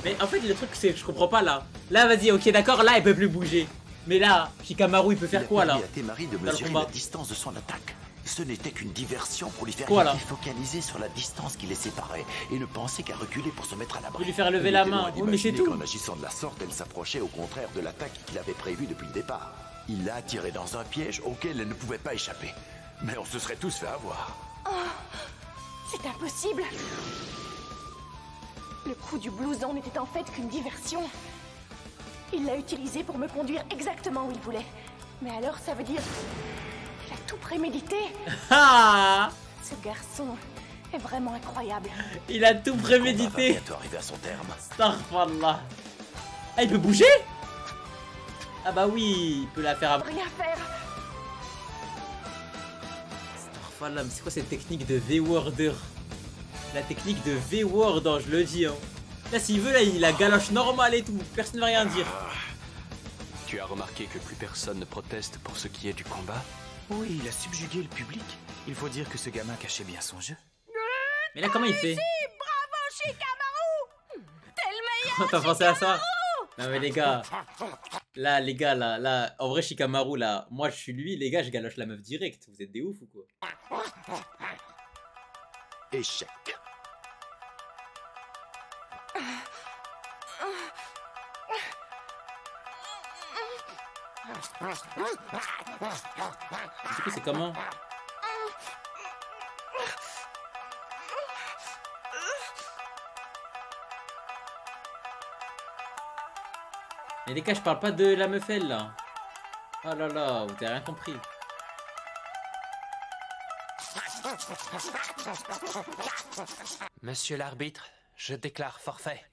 Mais en fait, le truc, c'est que je comprends pas là. Là, vas-y, ok, d'accord, là, elle peut plus bouger. Mais là, Shikamaru, il peut faire quoi là? Il a Temari de mesurer la distance de son attaque. Ce n'était qu'une diversion pour lui faire focaliser sur la distance qui les séparait et ne penser qu'à reculer pour se mettre à l'abri. Pour lui faire lever la main. Oui, mais c'est tout. En agissant de la sorte, elle s'approchait au contraire de l'attaque qu'il avait prévue depuis le départ. Il l'a attirée dans un piège auquel elle ne pouvait pas échapper. Mais on se serait tous fait avoir. Oh, c'est impossible. Le coup du blouson n'était en fait qu'une diversion. Il l'a utilisé pour me conduire exactement où il voulait. Mais alors ça veut dire qu'il a tout prémédité. Ce garçon est vraiment incroyable. Il a tout prémédité. Il va bientôt arriver à son terme. Astaghfirullah. Ah, il peut bouger? Ah bah oui, il peut la faire après. Rien faire. Astaghfirullah, mais c'est quoi cette technique de V-Worder? La technique de V-Worder, je le dis. Hein. Là, s'il veut, là, il a galoche normale et tout. Personne ne va rien dire. Tu as remarqué que plus personne ne proteste pour ce qui est du combat? Oui, il a subjugué le public. Il faut dire que ce gamin cachait bien son jeu. Mais là, comment il fait? Bravo, Shikamaru! T'es le meilleur! T'as pensé à ça? Non mais les gars, là les gars, là, en vrai Shikamaru là, moi je suis lui, les gars, je galoche la meuf direct. Vous êtes des ouf ou quoi? Échec. Du coup, c'est comment? Mais les gars, je parle pas de la meufelle là. Oh là là, vous avez rien compris. Monsieur l'arbitre, je déclare forfait.